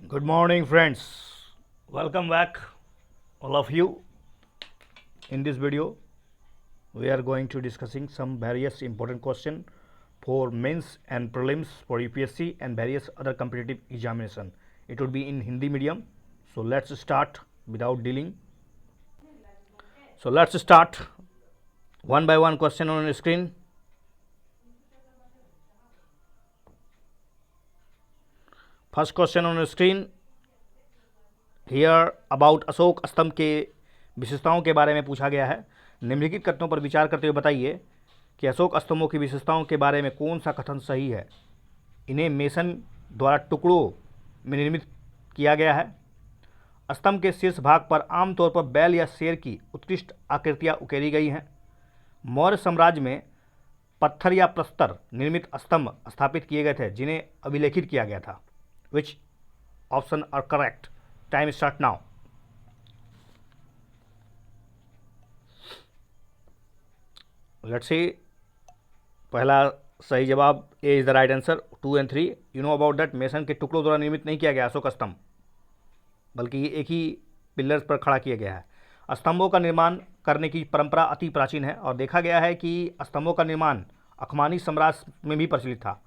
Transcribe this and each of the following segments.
Good morning, friends. Welcome back, all of you. In this video, we are going to discussing some various important question for mains and prelims for UPSC and various other competitive examination. It would be in Hindi medium. So let's start without dealing. So let's start one by one question on the screen. First question on the screen. Here about Ashok स्तंभ के विशेषताओं के बारे में पूछा गया है। निम्नलिखित कथनों पर विचार करते हुए बताइए कि अशोक स्तंभों की विशेषताओं के बारे में कौन सा कथन सही है। इन्हें मेसन द्वारा टुकड़ों में निर्मित किया गया है। स्तंभ के शीर्ष भाग पर आमतौर पर बैल या शेर की उत्कृष्ट आकृतियाँ उकेरी गई हैं। मौर्य साम्राज्य में पत्थर या प्रस्तर निर्मित स्तंभ स्थापित किए गए थे जिन्हें अभिलेखित किया गया था। Which option are correct? Time start now. Let's see. पहला सही जवाब A is the right answer. 2 and 3 you know about that. मेसन के टुकड़ों द्वारा निर्मित नहीं किया गया अशोक स्तंभ, बल्कि ये एक ही पिलर्स पर खड़ा किया गया है। स्तंभों का निर्माण करने की परंपरा अति प्राचीन है और देखा गया है कि स्तंभों का निर्माण अखमानी साम्राज्य में भी प्रचलित था।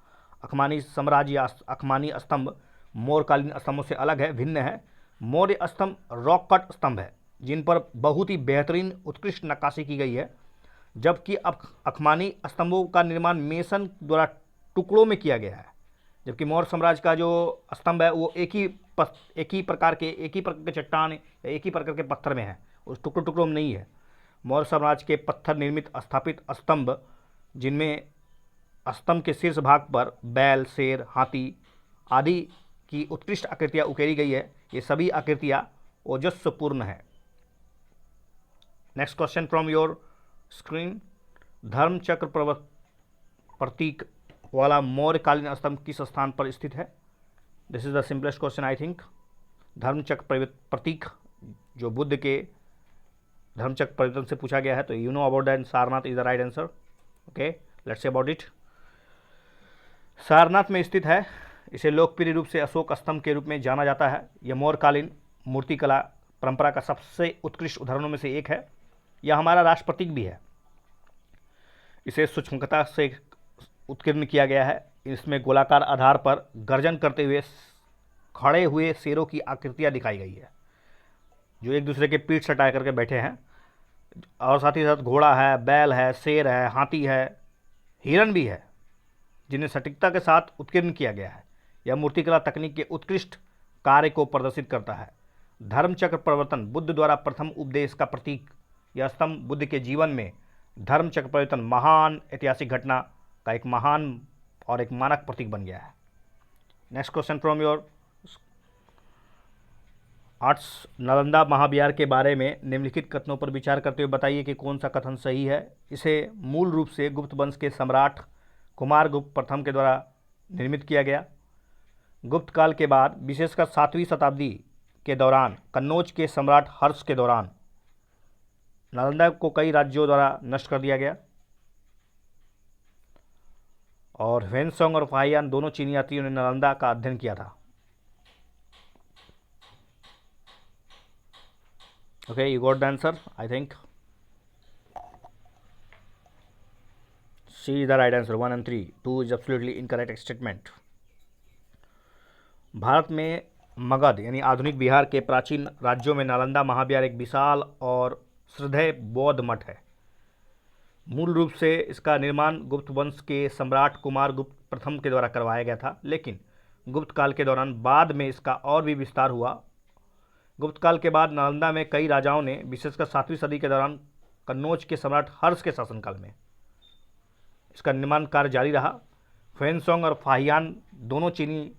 अखमानी साम्राज्य या अखमानी स्तंभ मौर्यकालीन स्तंभों से अलग है, भिन्न है। मौर्य स्तंभ रॉक कट स्तंभ है जिन पर बहुत ही बेहतरीन उत्कृष्ट नक्काशी की गई है, जबकि अखमानी स्तंभों का निर्माण मेसन द्वारा टुकड़ों में किया गया है। जबकि मौर्य साम्राज्य का जो स्तंभ है वो एक ही प्रकार के चट्टान या एक ही प्रकार के पत्थर में है, उस टुकड़ों में नहीं है। मौर्य साम्राज्य के पत्थर निर्मित स्थापित स्तंभ जिनमें स्तंभ के शीर्ष भाग पर बैल, शेर, हाथी आदि की उत्कृष्ट आकृतियाँ उकेरी गई है, ये सभी आकृतियाँ ओजस्वीपूर्ण है। Next question from your screen. धर्मचक्र प्रतीक वाला मौर्यकालीन स्तंभ किस स्थान पर स्थित है? This is the simplest question I think. धर्मचक्र प्रतीक जो बुद्ध के धर्मचक्र परिवर्तन से पूछा गया है, तो you know about that. Sarnath is the right answer. Okay, let's see about it. Sarnath में स्थित है। इसे लोकप्रिय रूप से अशोक स्तंभ के रूप में जाना जाता है। यह मौर्यकालीन मूर्तिकला परंपरा का सबसे उत्कृष्ट उदाहरणों में से एक है। यह हमारा राष्ट्र प्रतीक भी है। इसे सूक्ष्मता से उत्कीर्ण किया गया है। इसमें गोलाकार आधार पर गर्जन करते हुए खड़े हुए शेरों की आकृतियाँ दिखाई गई है जो एक दूसरे के पीठ सटा करके बैठे हैं, और साथ ही साथ घोड़ा है, बैल है, शेर है, हाथी है, हिरन भी है, जिन्हें सटीकता के साथ उत्कीर्ण किया गया है। यह मूर्तिकला तकनीक के उत्कृष्ट कार्य को प्रदर्शित करता है। धर्मचक्र परिवर्तन बुद्ध द्वारा प्रथम उपदेश का प्रतीक। यह स्तंभ बुद्ध के जीवन में धर्मचक्र परिवर्तन महान ऐतिहासिक घटना का एक महान और एक मानक प्रतीक बन गया है। Next question from your arts. Nalanda Mahavihara के बारे में निम्नलिखित कथनों पर विचार करते हुए बताइए कि कौन सा कथन सही है। इसे मूल रूप से गुप्त वंश के सम्राट कुमारगुप्त प्रथम के द्वारा निर्मित किया गया। गुप्त काल के बाद विशेषकर 7वीं शताब्दी के दौरान कन्नौज के सम्राट हर्ष के दौरान नालंदा को कई राज्यों द्वारा नष्ट कर दिया गया, और ह्वेनसोंग और फाहियान दोनों चीनी यात्रियों ने नालंदा का अध्ययन किया था। Okay, you got the answer I think. C is the right answer. 1 and 3। 2 is absolutely incorrect statement. Bharat में मगध यानी आधुनिक बिहार के प्राचीन राज्यों में नालंदा महाविहार एक विशाल और श्रद्धेय बौद्ध मठ है। मूल रूप से इसका निर्माण गुप्त वंश के सम्राट कुमारगुप्त प्रथम के द्वारा करवाया गया था, लेकिन गुप्त काल के दौरान बाद में इसका और भी विस्तार हुआ। गुप्त काल के बाद नालंदा में कई राजाओं ने, विशेषकर 7वीं सदी के दौरान कन्नौज के सम्राट हर्ष के शासनकाल में, इसका निर्माण कार्य जारी रहा। ह्वेनसोंग और फाहियान दोनों चीनी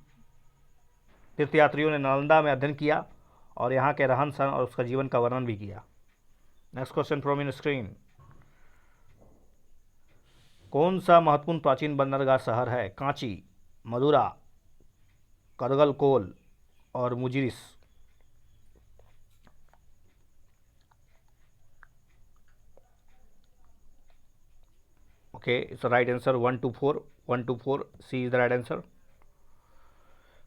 तीर्थयात्रियों ने नालंदा में अध्ययन किया और यहाँ के रहन सहन और उसका जीवन का वर्णन भी किया। Next question from in screen. कौन सा महत्वपूर्ण प्राचीन बंदरगाह शहर है? कांची, मदुरा, करगलकोल और Muziris. Okay, it's the right answer. 1 to 4। 1 to 4, C is the right answer.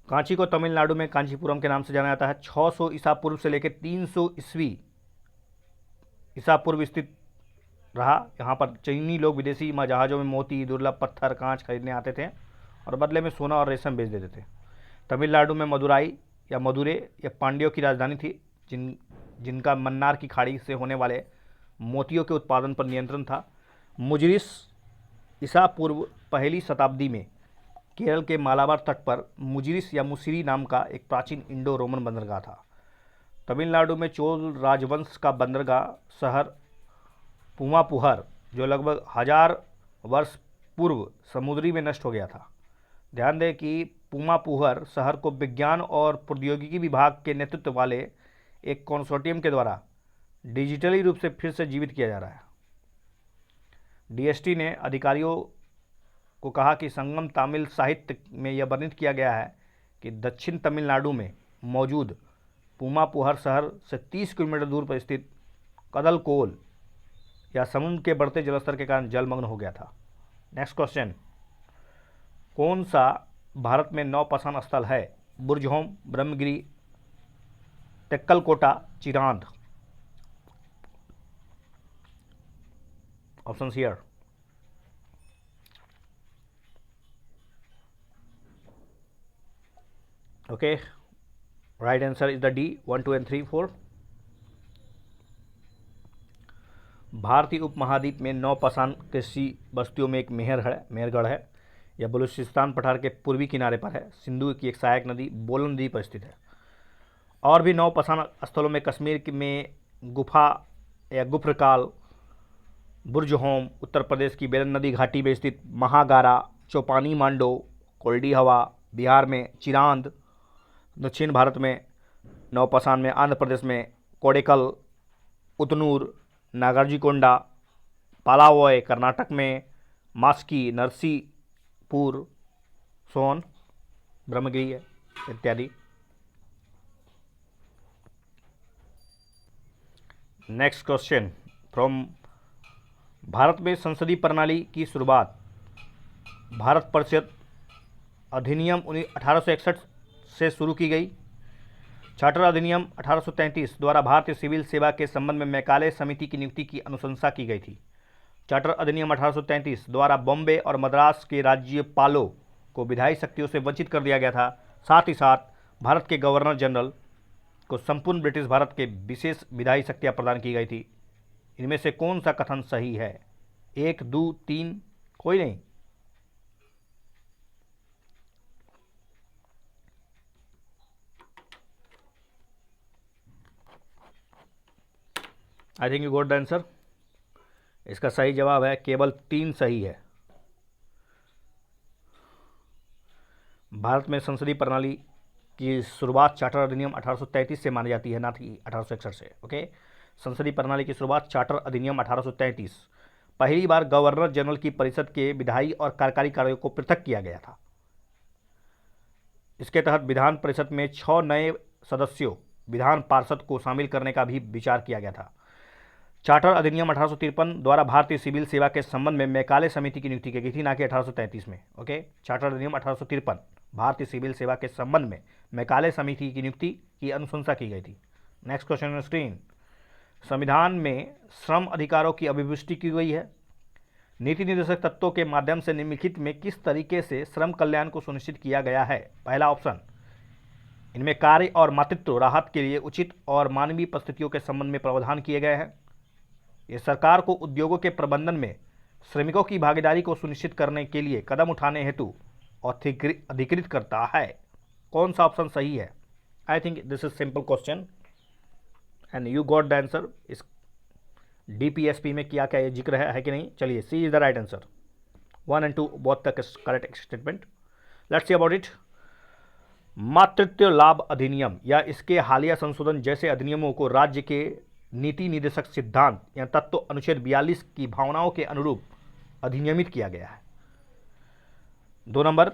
Kanchi को तमिलनाडु में कांचीपुरम के नाम से जाना जाता है। 600 ईसा पूर्व से लेकर 300 ईस्वी ईसा पूर्व स्थित रहा। यहाँ पर चीनी लोग विदेशी जहाज़ों में मोती, दुर्लभ पत्थर, कांच खरीदने आते थे और बदले में सोना और रेशम बेच देते थे। तमिलनाडु में मदुराई या मदुरै या पांड्यों की राजधानी थी, जिनका मन्नार की खाड़ी से होने वाले मोतियों के उत्पादन पर नियंत्रण था। मुजरिस ईसा पूर्व पहली शताब्दी में केरल के मालाबार तट पर मुजरिस या मुसिरी नाम का एक प्राचीन इंडो रोमन बंदरगाह था। तमिलनाडु में चोल राजवंश का बंदरगाह शहर पुमापुहर, जो लगभग 1000 वर्ष पूर्व समुद्री में नष्ट हो गया था। ध्यान दें कि पुमापुहर शहर को विज्ञान और प्रौद्योगिकी विभाग के नेतृत्व वाले एक कंसोर्टियम के द्वारा डिजिटली रूप से फिर से जीवित किया जा रहा है। डीएसटी ने अधिकारियों को कहा कि संगम तमिल साहित्य में यह वर्णित किया गया है कि दक्षिण तमिलनाडु में मौजूद पुमापुहर शहर से 30 किलोमीटर दूर पर स्थित कदलकोल या समुद्र के बढ़ते जलस्तर के कारण जलमग्न हो गया था। नेक्स्ट क्वेश्चन, कौन सा भारत में नौपाषाण स्थल है? Burzahom, Brahmagiri, Tekkalakota, Chirand. Options here. Okay, right answer is the D, 1, 2 and 3, 4। भारतीय उपमहाद्वीप में नौपाषाण कृषि बस्तियों में एक मेहरगढ़ है। यह बलूचिस्तान पठार के पूर्वी किनारे पर है। सिंधु की एक सहायक नदी बोलन नदी पर स्थित है। और भी नौपाषाण स्थलों में कश्मीर में गुफा या गुफ्रकाल, बुर्जहोम, उत्तर प्रदेश की बेलन नदी घाटी में स्थित महागारा, चौपानी मांडो, कोल्डी हवा, बिहार में चिरांद, दक्षिण भारत में नौपाषाण में आंध्र प्रदेश में कोडेकल, उतनूर, नागार्जुनकोंडा, पालावोय, कर्नाटक में मास्की, नरसीपुर, सोन, ब्रह्मगिरी इत्यादि। नेक्स्ट क्वेश्चन फ्रॉम भारत में संसदीय प्रणाली की शुरुआत भारत परिषद अधिनियम 1861 से शुरू की गई। चार्टर अधिनियम 1833 द्वारा भारतीय सिविल सेवा के संबंध में मैकाले समिति की नियुक्ति की अनुशंसा की गई थी। चार्टर अधिनियम 1833 द्वारा बॉम्बे और मद्रास के राज्यपालों को विधायी शक्तियों से वंचित कर दिया गया था। साथ ही साथ भारत के गवर्नर जनरल को संपूर्ण ब्रिटिश भारत के विशेष विधायी शक्तियाँ प्रदान की गई थी। इनमें से कौन सा कथन सही है? 1, 2, 3, कोई नहीं। आई think you got the answer. इसका सही जवाब है केवल 3 सही है। भारत में संसदीय प्रणाली की शुरुआत चार्टर अधिनियम 1833 से मानी जाती है, ना कि 1861 से। ओके, संसदीय प्रणाली की शुरुआत चार्टर अधिनियम 1833। पहली बार गवर्नर जनरल की परिषद के विधायी और कार्यकारी कार्यों को पृथक किया गया था। इसके तहत विधान परिषद में 6 नए सदस्यों विधान पार्षद को शामिल करने का भी विचार किया गया था। चार्टर अधिनियम 1853 द्वारा भारतीय सिविल सेवा के संबंध में मैकाले समिति की नियुक्ति की गई थी, ना कि 1833 में। ओके, चार्टर अधिनियम 1853 भारतीय सिविल सेवा के संबंध में मैकाले समिति की नियुक्ति की अनुशंसा की गई थी। नेक्स्ट क्वेश्चन ऑन स्क्रीन, संविधान में श्रम अधिकारों की अभिव्यक्ति की गई है। नीति निर्देशक तत्वों के माध्यम से निम्नलिखित में किस तरीके से श्रम कल्याण को सुनिश्चित किया गया है? पहला ऑप्शन, इनमें कार्य और मातृत्व राहत के लिए उचित और मानवीय परिस्थितियों के संबंध में प्रावधान किए गए हैं। ये सरकार को उद्योगों के प्रबंधन में श्रमिकों की भागीदारी को सुनिश्चित करने के लिए कदम उठाने हेतु अधिकृत करता है। कौन सा ऑप्शन सही है? I think this is simple question and you got the answer. इस डीपीएसपी में क्या क्या ये जिक्र है कि नहीं? चलिए, C is the right answer. 1 and 2 both the correct statement. Let's see about it. मातृत्व लाभ अधिनियम या इसके हालिया संशोधन जैसे अधिनियमों को राज्य के नीति निर्देशक सिद्धांत या तत्व अनुच्छेद 42 की भावनाओं के अनुरूप अधिनियमित किया गया है। 2 नंबर,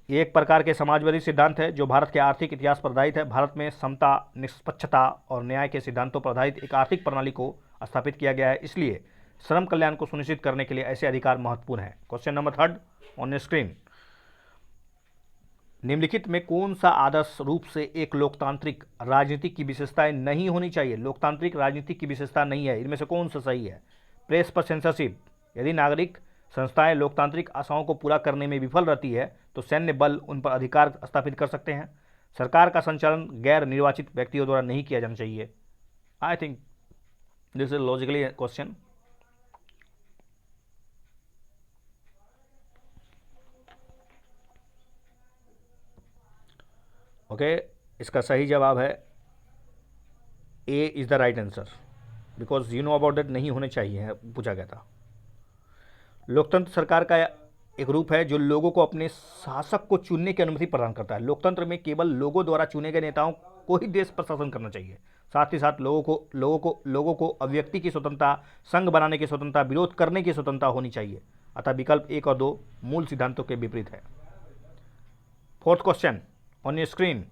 ये एक प्रकार के समाजवादी सिद्धांत है जो भारत के आर्थिक इतिहास पर आधारित है। भारत में समता, निष्पक्षता और न्याय के सिद्धांतों पर आधारित एक आर्थिक प्रणाली को स्थापित किया गया है, इसलिए श्रम कल्याण को सुनिश्चित करने के लिए ऐसे अधिकार महत्वपूर्ण हैं। क्वेश्चन नंबर 3 ऑन स्क्रीन, निम्नलिखित में कौन सा आदर्श रूप से एक लोकतांत्रिक राजनीति की विशेषताएं नहीं होनी चाहिए? लोकतांत्रिक राजनीति की विशेषता नहीं है, इनमें से कौन सा सही है? प्रेस पर सेंसरशिप। यदि नागरिक संस्थाएं लोकतांत्रिक आशाओं को पूरा करने में विफल रहती है तो सैन्य बल उन पर अधिकार स्थापित कर सकते हैं। सरकार का संचालन गैर निर्वाचित व्यक्तियों द्वारा नहीं किया जाना चाहिए। I think this is logically question. Okay, इसका सही जवाब है A is the right answer, because you know about that नहीं होने चाहिए, पूछा गया था। लोकतंत्र सरकार का एक रूप है जो लोगों को अपने शासक को चुनने की अनुमति प्रदान करता है। लोकतंत्र में केवल लोगों द्वारा चुने गए नेताओं को ही देश पर शासन करना चाहिए। साथ ही साथ लोगों को अभिव्यक्ति की स्वतंत्रता, संघ बनाने की स्वतंत्रता, विरोध करने की स्वतंत्रता होनी चाहिए। अतः विकल्प 1 और 2 मूल सिद्धांतों के विपरीत है। Fourth question on your screen,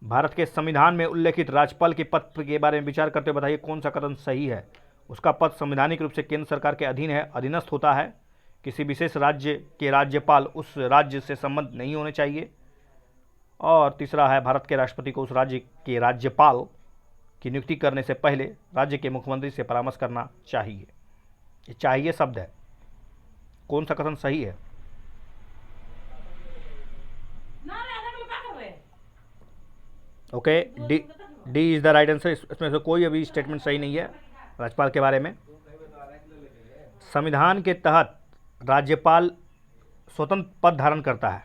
Bharat के संविधान में उल्लेखित राज्यपाल के पद के बारे में विचार करते हुए बताइए कौन सा कथन सही है? उसका पद संवैधानिक रूप से केंद्र सरकार के अधीन है, अधीनस्थ होता है। किसी विशेष राज्य के राज्यपाल उस राज्य से संबंध नहीं होने चाहिए। और तीसरा है, भारत के राष्ट्रपति को उस राज्य के राज्यपाल की नियुक्ति करने से पहले राज्य के मुख्यमंत्री से परामर्श करना चाहिए। ये चाहिए शब्द है, कौन सा कथन सही है? Okay, D is the right answer. इसमें से कोई अभी स्टेटमेंट सही नहीं है राज्यपाल के बारे में। संविधान के तहत राज्यपाल स्वतंत्र पद धारण करता है।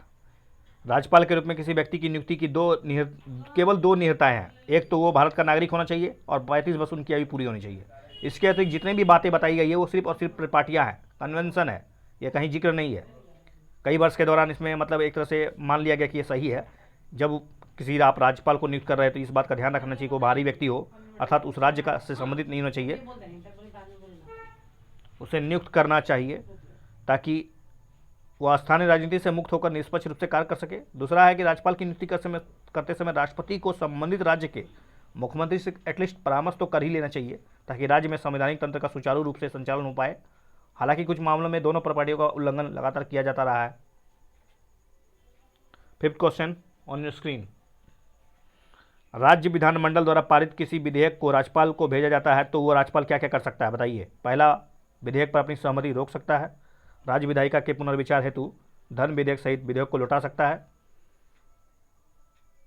राज्यपाल के रूप में किसी व्यक्ति की नियुक्ति की केवल दो निहिताएं हैं। एक तो वो भारत का नागरिक होना चाहिए और 35 वर्ष उनकी आयु पूरी होनी चाहिए। इसके अतिरिक्त जितनी भी बातें बताई गई है वो सिर्फ और सिर्फ पार्टियां हैं, कन्वेंशन है, ये कहीं जिक्र नहीं है। कई वर्ष के दौरान इसमें मतलब एक तरह से मान लिया गया कि ये सही है। जब किसी आप राज्यपाल को नियुक्त कर रहे हैं तो इस बात का ध्यान रखना चाहिए कि वो बाहरी व्यक्ति हो, अर्थात उस राज्य का से संबंधित नहीं होना चाहिए, उसे नियुक्त करना चाहिए ताकि वह स्थानीय राजनीति से मुक्त होकर निष्पक्ष रूप से कार्य कर सके। दूसरा है कि राज्यपाल की नियुक्ति करते समय राष्ट्रपति को संबंधित राज्य के मुख्यमंत्री से एटलीस्ट परामर्श तो कर ही लेना चाहिए ताकि राज्य में संवैधानिक तंत्र का सुचारू रूप से संचालन हो पाए। हालांकि कुछ मामलों में दोनों प्रॉपर्टियों का उल्लंघन लगातार किया जाता रहा है। Fifth question on your screen, राज्य विधानमंडल द्वारा पारित किसी विधेयक को राज्यपाल को भेजा जाता है तो वो राज्यपाल क्या क्या कर सकता है बताइए? पहला, विधेयक पर अपनी सहमति रोक सकता है। राज्य विधायिका के पुनर्विचार हेतु धन विधेयक सहित विधेयक को लौटा सकता है।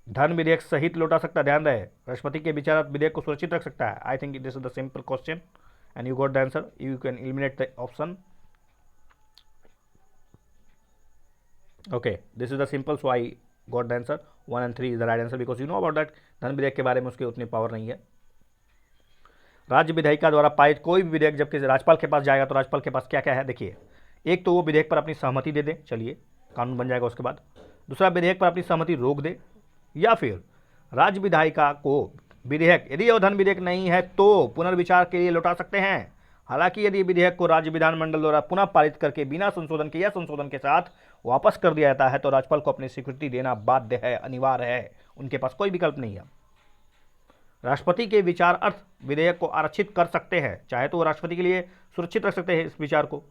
धन विधेयक सहित लौटा सकता है, ध्यान रहे, राष्ट्रपति के विचारात विधेयक को सुरक्षित रख सकता है। I think this is the simple question and you got the answer. You can eliminate the option. Okay, this is the simple, so I got the answer. 1 and 3 is the right answer because you know about that. धन विधेयक के बारे में उसकी उतनी power नहीं है। राज्य विधायिका द्वारा पारित कोई भी विधेयक जबकि राज्यपाल के पास जाएगा तो राज्यपाल के पास क्या क्या है देखिए। एक तो वो विधेयक पर अपनी सहमति दे दे, चलिए कानून बन जाएगा उसके बाद। दूसरा, विधेयक पर अपनी सहमति रोक दे, या फिर राज्य विधायिका को विधेयक यदि यह धन विधेयक नहीं है तो पुनर्विचार के लिए लौटा सकते हैं। हालांकि यदि विधेयक को राज्य विधानमंडल द्वारा पुनः पारित करके बिना संशोधन के या संशोधन के साथ वापस कर दिया जाता है तो राज्यपाल को अपनी स्वीकृति देना बाध्य है, अनिवार्य है, उनके पास कोई विकल्प नहीं है। राष्ट्रपति के विचार अर्थ विधेयक को आरक्षित कर सकते हैं, चाहे तो वो राष्ट्रपति के लिए सुरक्षित रख सकते हैं इस विचार को।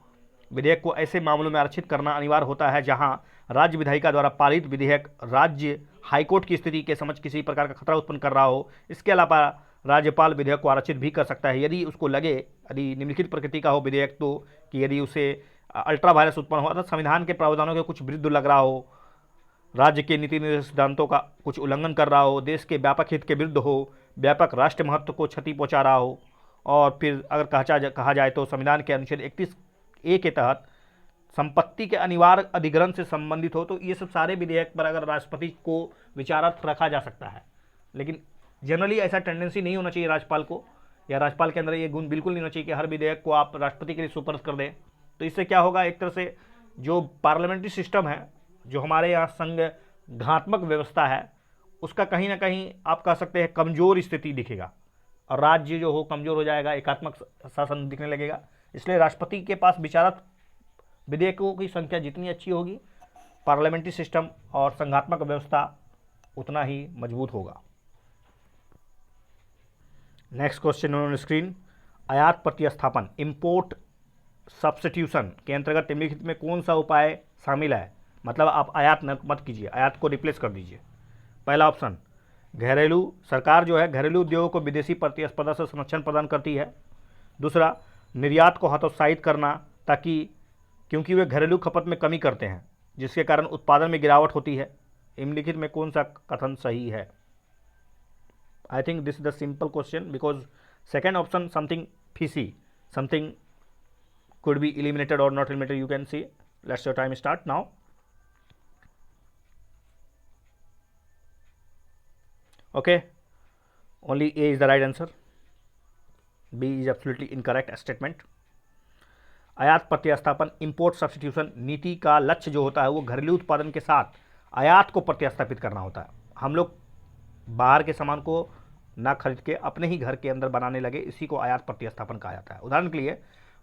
विधेयक को ऐसे मामलों में आरक्षित करना अनिवार्य होता है जहां राज्य विधायिका द्वारा पारित विधेयक राज्य हाईकोर्ट की स्थिति के समझ किसी प्रकार का खतरा उत्पन्न कर रहा हो। इसके अलावा राज्यपाल विधेयक को आरक्षित भी कर सकता है यदि उसको लगे, यदि निम्नलिखित प्रकृति का हो विधेयक तो कि यदि उसे अल्ट्रा वायरस उत्पन्न हो अर्थात संविधान के प्रावधानों के कुछ विरुद्ध लग रहा हो, राज्य के नीति निर्देश सिद्धांतों का कुछ उल्लंघन कर रहा हो, देश के व्यापक हित के विरुद्ध हो, व्यापक राष्ट्र महत्व को क्षति पहुंचा रहा हो, और फिर अगर कहा जाए तो संविधान के अनुच्छेद 31A के तहत संपत्ति के अनिवार्य अधिग्रहण से संबंधित हो, तो ये सब सारे विधेयक पर अगर राष्ट्रपति को विचारार्थ रखा जा सकता है। लेकिन जनरली ऐसा टेंडेंसी नहीं होना चाहिए राज्यपाल को, या राज्यपाल के अंदर ये गुण बिल्कुल नहीं होना चाहिए कि हर विधेयक को आप राष्ट्रपति के लिए सुपर्द कर दें। तो इससे क्या होगा, एक तरह से जो पार्लियामेंट्री सिस्टम है, जो हमारे यहाँ संघात्मक व्यवस्था है, उसका कहीं ना कहीं आप कह सकते हैं कमज़ोर स्थिति दिखेगा और राज्य जो हो कमज़ोर हो जाएगा, एकात्मक शासन दिखने लगेगा। इसलिए राष्ट्रपति के पास विचारक विधेयकों की संख्या जितनी अच्छी होगी, पार्लियामेंट्री सिस्टम और संघात्मक व्यवस्था उतना ही मजबूत होगा। नेक्स्ट क्वेश्चन ऑन स्क्रीन, आयात प्रतिस्थापन इम्पोर्ट सब्स्टिट्यूशन के अंतर्गत निम्नलिखित में कौन सा उपाय शामिल है? मतलब आप आयात मत कीजिए, आयात को रिप्लेस कर दीजिए। पहला ऑप्शन, घरेलू सरकार जो है घरेलू उद्योगों को विदेशी प्रतिस्पर्धा से संरक्षण प्रदान करती है। दूसरा, निर्यात को हतोत्साहित करना, ताकि क्योंकि वे घरेलू खपत में कमी करते हैं जिसके कारण उत्पादन में गिरावट होती है। निम्नलिखित में कौन सा कथन सही है? I think this is the simple question because second option something fishy, something could be eliminated or not eliminated, you can see. Let's your time start now. Okay, only A is the right answer. B is absolutely incorrect statement. आयात प्रतिस्थापन import substitution नीति का लक्ष्य जो होता है वो घरेलू उत्पादन के साथ आयात को प्रतिस्थापित करना होता है। हम लोग बाहर के सामान को ना खरीद के अपने ही घर के अंदर बनाने लगे, इसी को आयात प्रतिस्थापन कहा जाता है। उदाहरण के लिए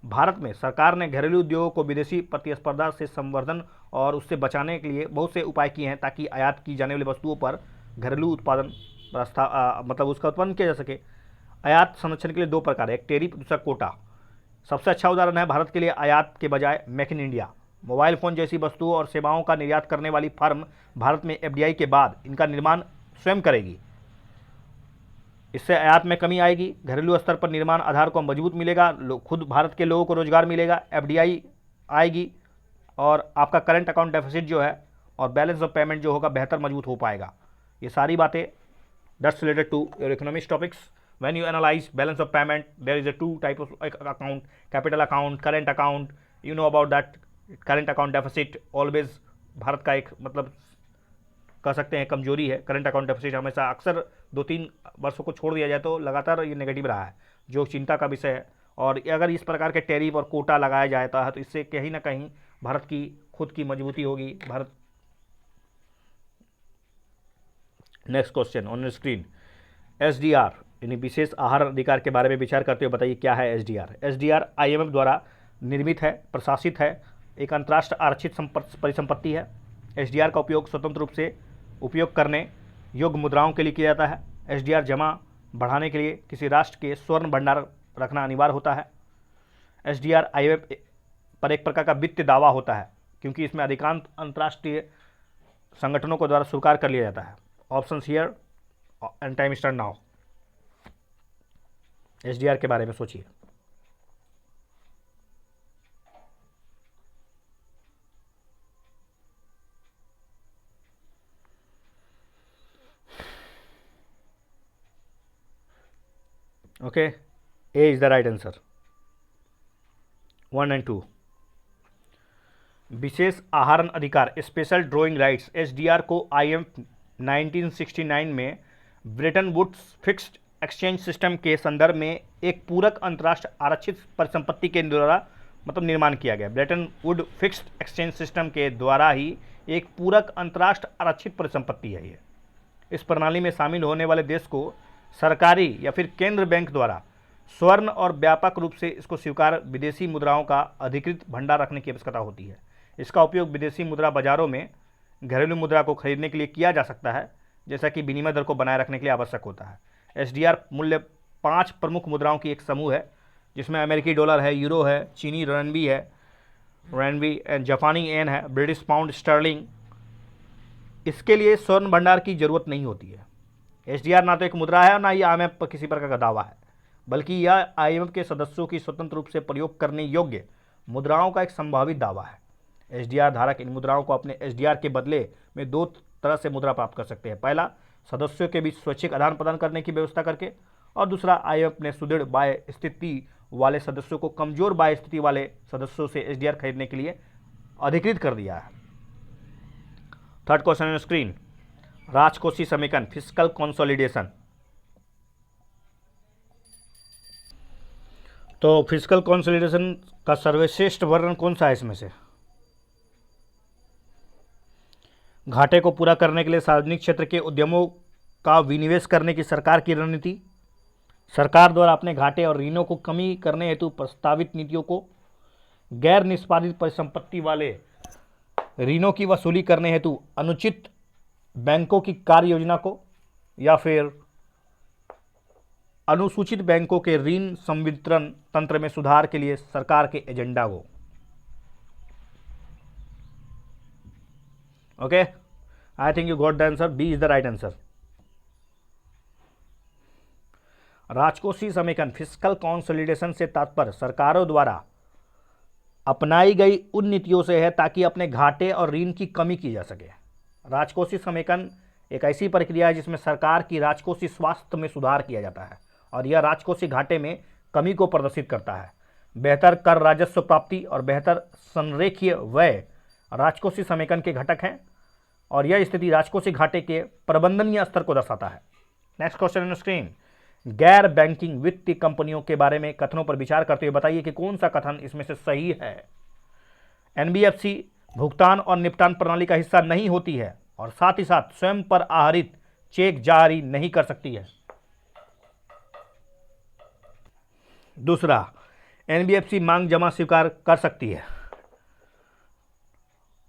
भारत में सरकार ने घरेलू उद्योगों को विदेशी प्रतिस्पर्धा से संवर्धन और उससे बचाने के लिए बहुत से उपाय किए हैं ताकि आयात की जाने वाली वस्तुओं पर घरेलू उत्पादन मतलब उसका उत्पादन किया जा सके। आयात संरक्षण के लिए दो प्रकार है, एक टैरिफ, दूसरा कोटा। सबसे अच्छा उदाहरण है भारत के लिए आयात के बजाय make in India. Mobile phone जैसी वस्तुओं और सेवाओं का निर्यात करने वाली फर्म भारत में एफडीआई के बाद इनका निर्माण स्वयं करेगी। इससे आयात में कमी आएगी, घरेलू स्तर पर निर्माण आधार को मजबूत मिलेगा, खुद भारत के लोगों को रोजगार मिलेगा, एफडीआई आएगी और आपका करंट अकाउंट डेफिसिट जो है और बैलेंस ऑफ पेमेंट जो होगा बेहतर मजबूत हो पाएगा। ये सारी बातें that's related to your economics topics. When you analyse balance of payment there is a two type of account, capital account, current account. You know about that. Current account deficit always Bharat का एक मतलब कह सकते हैं कमजोरी है। Current account deficit हमेशा अक्सर 2-3 वर्षों को छोड़ दिया जाए तो लगातार ये नेगेटिव रहा है, जो चिंता का विषय है। और अगर इस प्रकार के टैरिफ और कोटा लगाया जाता है तो इससे कहीं ना कहीं भारत की खुद की मजबूती होगी। Bharat next question on screen, SDR यानी विशेष आहार अधिकार के बारे में विचार करते हुए बताइए क्या है एसडीआर। एसडीआर आईएमएफ द्वारा निर्मित है, प्रशासित है, एक अंतर्राष्ट्रीय आरक्षित परिसंपत्ति है। एसडीआर का उपयोग स्वतंत्र रूप से उपयोग करने योग्य मुद्राओं के लिए किया जाता है। एसडीआर जमा बढ़ाने के लिए किसी राष्ट्र के स्वर्ण भंडार रखना अनिवार्य होता है। एसडीआर आईएमएफ पर एक प्रकार का वित्तीय दावा होता है क्योंकि इसमें अधिकांश अंतर्राष्ट्रीय संगठनों को द्वारा स्वीकार कर लिया जाता है। Options here and time start now. SDR के बारे में सोचिए। Okay, A is the right answer 1 and 2। विशेष आहरण अधिकार स्पेशल ड्रॉइंग राइट्स एसडीआर को आईएमएफ 1969 में Bretton Woods fixed exchange system के संदर्भ में एक पूरक अंतर्राष्ट्रीय आरक्षित परिसंपत्ति के द्वारा मतलब निर्माण किया गया। Brayton would fixed exchange system के द्वारा ही एक पूरक अंतर्राष्ट्रीय आरक्षित परिसंपत्ति है ये। इस प्रणाली में शामिल होने वाले देश को सरकारी या फिर केंद्र बैंक द्वारा स्वर्ण और व्यापक रूप से इसको स्वीकार विदेशी मुद्राओं का अधिकृत भंडार रखने की आवश्यकता होती है। इसका उपयोग विदेशी मुद्रा बाजारों में घरेलू मुद्रा को खरीदने के लिए किया जा सकता है, जैसा कि विनिमय दर को बनाए रखने के लिए आवश्यक होता है। एसडीआर मूल्य 5 प्रमुख मुद्राओं की एक समूह है जिसमें अमेरिकी डॉलर है, यूरो है, चीनी रनबी, जापानी येन है, ब्रिटिश पाउंड स्टर्लिंग। इसके लिए स्वर्ण भंडार की जरूरत नहीं होती है। एसडीआर ना तो एक मुद्रा है और ना ही आईएमएफ पर किसी प्रकार का दावा है, बल्कि यह आईएमएफ के सदस्यों की स्वतंत्र रूप से प्रयोग करने योग्य मुद्राओं का एक संभावित दावा है। एसडीआर धारक इन मुद्राओं को अपने एसडीआर के बदले में 2 तरह से मुद्रा प्राप्त कर सकते हैं। पहला, सदस्यों के बीच स्वैच्छिक आदान प्रदान करने की व्यवस्था करके, और दूसरा, आईएमएफ ने सुदृढ़ बाह्य स्थिति वाले सदस्यों को कमजोर बाह्य स्थिति वाले सदस्यों से एसडीआर खरीदने के लिए अधिकृत कर दिया है। थर्ड क्वेश्चन ऑन स्क्रीन, राजकोषीय समेकन फिस्कल कंसोलिडेशन। तो फिस्कल कंसोलिडेशन का सर्वश्रेष्ठ वर्णन कौन सा है इसमें से? घाटे को पूरा करने के लिए सार्वजनिक क्षेत्र के उद्यमों का विनिवेश करने की सरकार की रणनीति, सरकार द्वारा अपने घाटे और ऋणों को कमी करने हेतु प्रस्तावित नीतियों को, गैर निष्पादित परिसंपत्ति वाले ऋणों की वसूली करने हेतु अनुचित बैंकों की कार्य योजना को, या फिर अनुसूचित बैंकों के ऋण संवितरण तंत्र में सुधार के लिए सरकार के एजेंडा को। Okay, I think you got the answer, B is the right answer. राजकोषीय समेकन, फिस्कल कंसोलिडेशन से तात्पर्य सरकारों द्वारा अपनाई गई उन नीतियों से है ताकि अपने घाटे और ऋण की कमी की जा सके। राजकोषीय समेकन एक ऐसी प्रक्रिया है जिसमें सरकार की राजकोषीय स्वास्थ्य में सुधार किया जाता है और यह राजकोषीय घाटे में कमी को प्रदर्शित करता है। बेहतर कर राजस्व प्राप्ति और बेहतर संरेखीय व्यय राजकोषीय समेकन के घटक हैं और यह स्थिति राजकोषीय घाटे के प्रबंधनीय स्तर को दर्शाता है। नेक्स्ट क्वेश्चन ऑन स्क्रीन, गैर बैंकिंग वित्तीय कंपनियों के बारे में कथनों पर विचार करते हुए बताइए कि कौन सा कथन इसमें से सही है। एनबीएफसी भुगतान और निपटान प्रणाली का हिस्सा नहीं होती है और साथ ही साथ स्वयं पर आहरित चेक जारी नहीं कर सकती है। दूसरा, एनबीएफसी मांग जमा स्वीकार कर सकती है।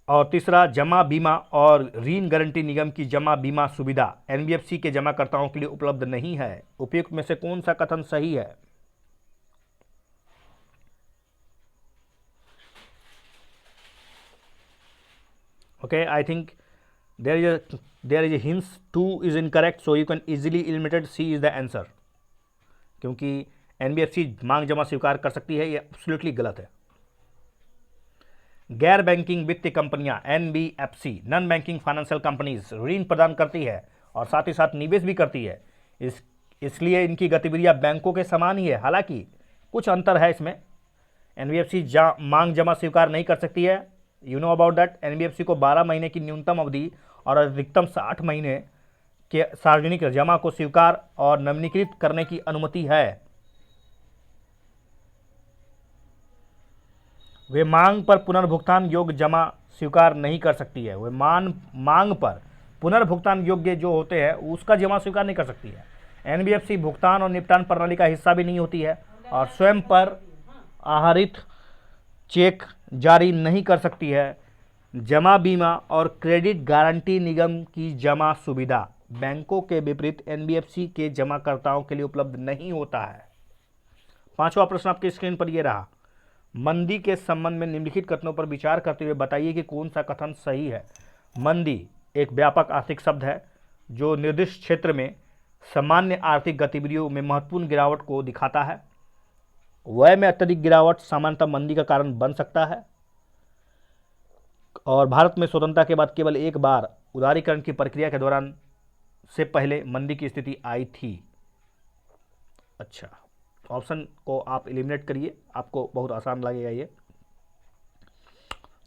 और तीसरा, जमा बीमा और ऋण गारंटी निगम की जमा बीमा सुविधा एनबीएफसी के जमाकर्ताओं के लिए उपलब्ध नहीं है। उपयुक्त में से कौन सा कथन सही है? Okay, I think there is a hint 2 is incorrect, so you can easily eliminate C is the answer, क्योंकि एनबीएफसी मांग जमा स्वीकार कर सकती है, ये एब्सोल्युटली गलत है। गैर बैंकिंग वित्तीय कंपनियां NBFC non banking financial companies ऋण प्रदान करती है और साथ ही साथ निवेश भी करती है। इसलिए इनकी गतिविधियां बैंकों के समान ही है, हालांकि कुछ अंतर है इसमें। एनबीएफसी मांग जमा स्वीकार नहीं कर सकती है, you know about that. NBFC को 12 महीने की न्यूनतम अवधि और अधिकतम 60 महीने के सार्वजनिक जमा को स्वीकार और नवीनीकृत करने की अनुमति है। वे मांग पर पुनर्भुगतान योग्य जमा स्वीकार नहीं कर सकती है। वे मांग पर पुनर्भुगतान योग्य जो होते हैं उसका जमा स्वीकार नहीं कर सकती है। एनबीएफसी भुगतान और निपटान प्रणाली का हिस्सा भी नहीं होती है और स्वयं पर आहरित चेक जारी नहीं कर सकती है। जमा बीमा और क्रेडिट गारंटी निगम की जमा सुविधा बैंकों के विपरीत एनबीएफसी के जमाकर्ताओं के लिए उपलब्ध नहीं होता है। पांचवा प्रश्न आपकी स्क्रीन पर यह रहा, मंदी के संबंध में निम्नलिखित कथनों पर विचार करते हुए बताइए कि कौन सा कथन सही है। मंदी एक व्यापक आर्थिक शब्द है जो निर्दिष्ट क्षेत्र में सामान्य आर्थिक गतिविधियों में महत्वपूर्ण गिरावट को दिखाता है। व्यय में अत्यधिक गिरावट सामान्यतः मंदी का कारण बन सकता है और भारत में स्वतंत्रता के बाद केवल एक बार उदारीकरण की प्रक्रिया के दौरान से पहले मंदी की स्थिति आई थी। अच्छा, ऑप्शन को आप एलिमिनेट करिए, आपको बहुत आसान लगेगा ये।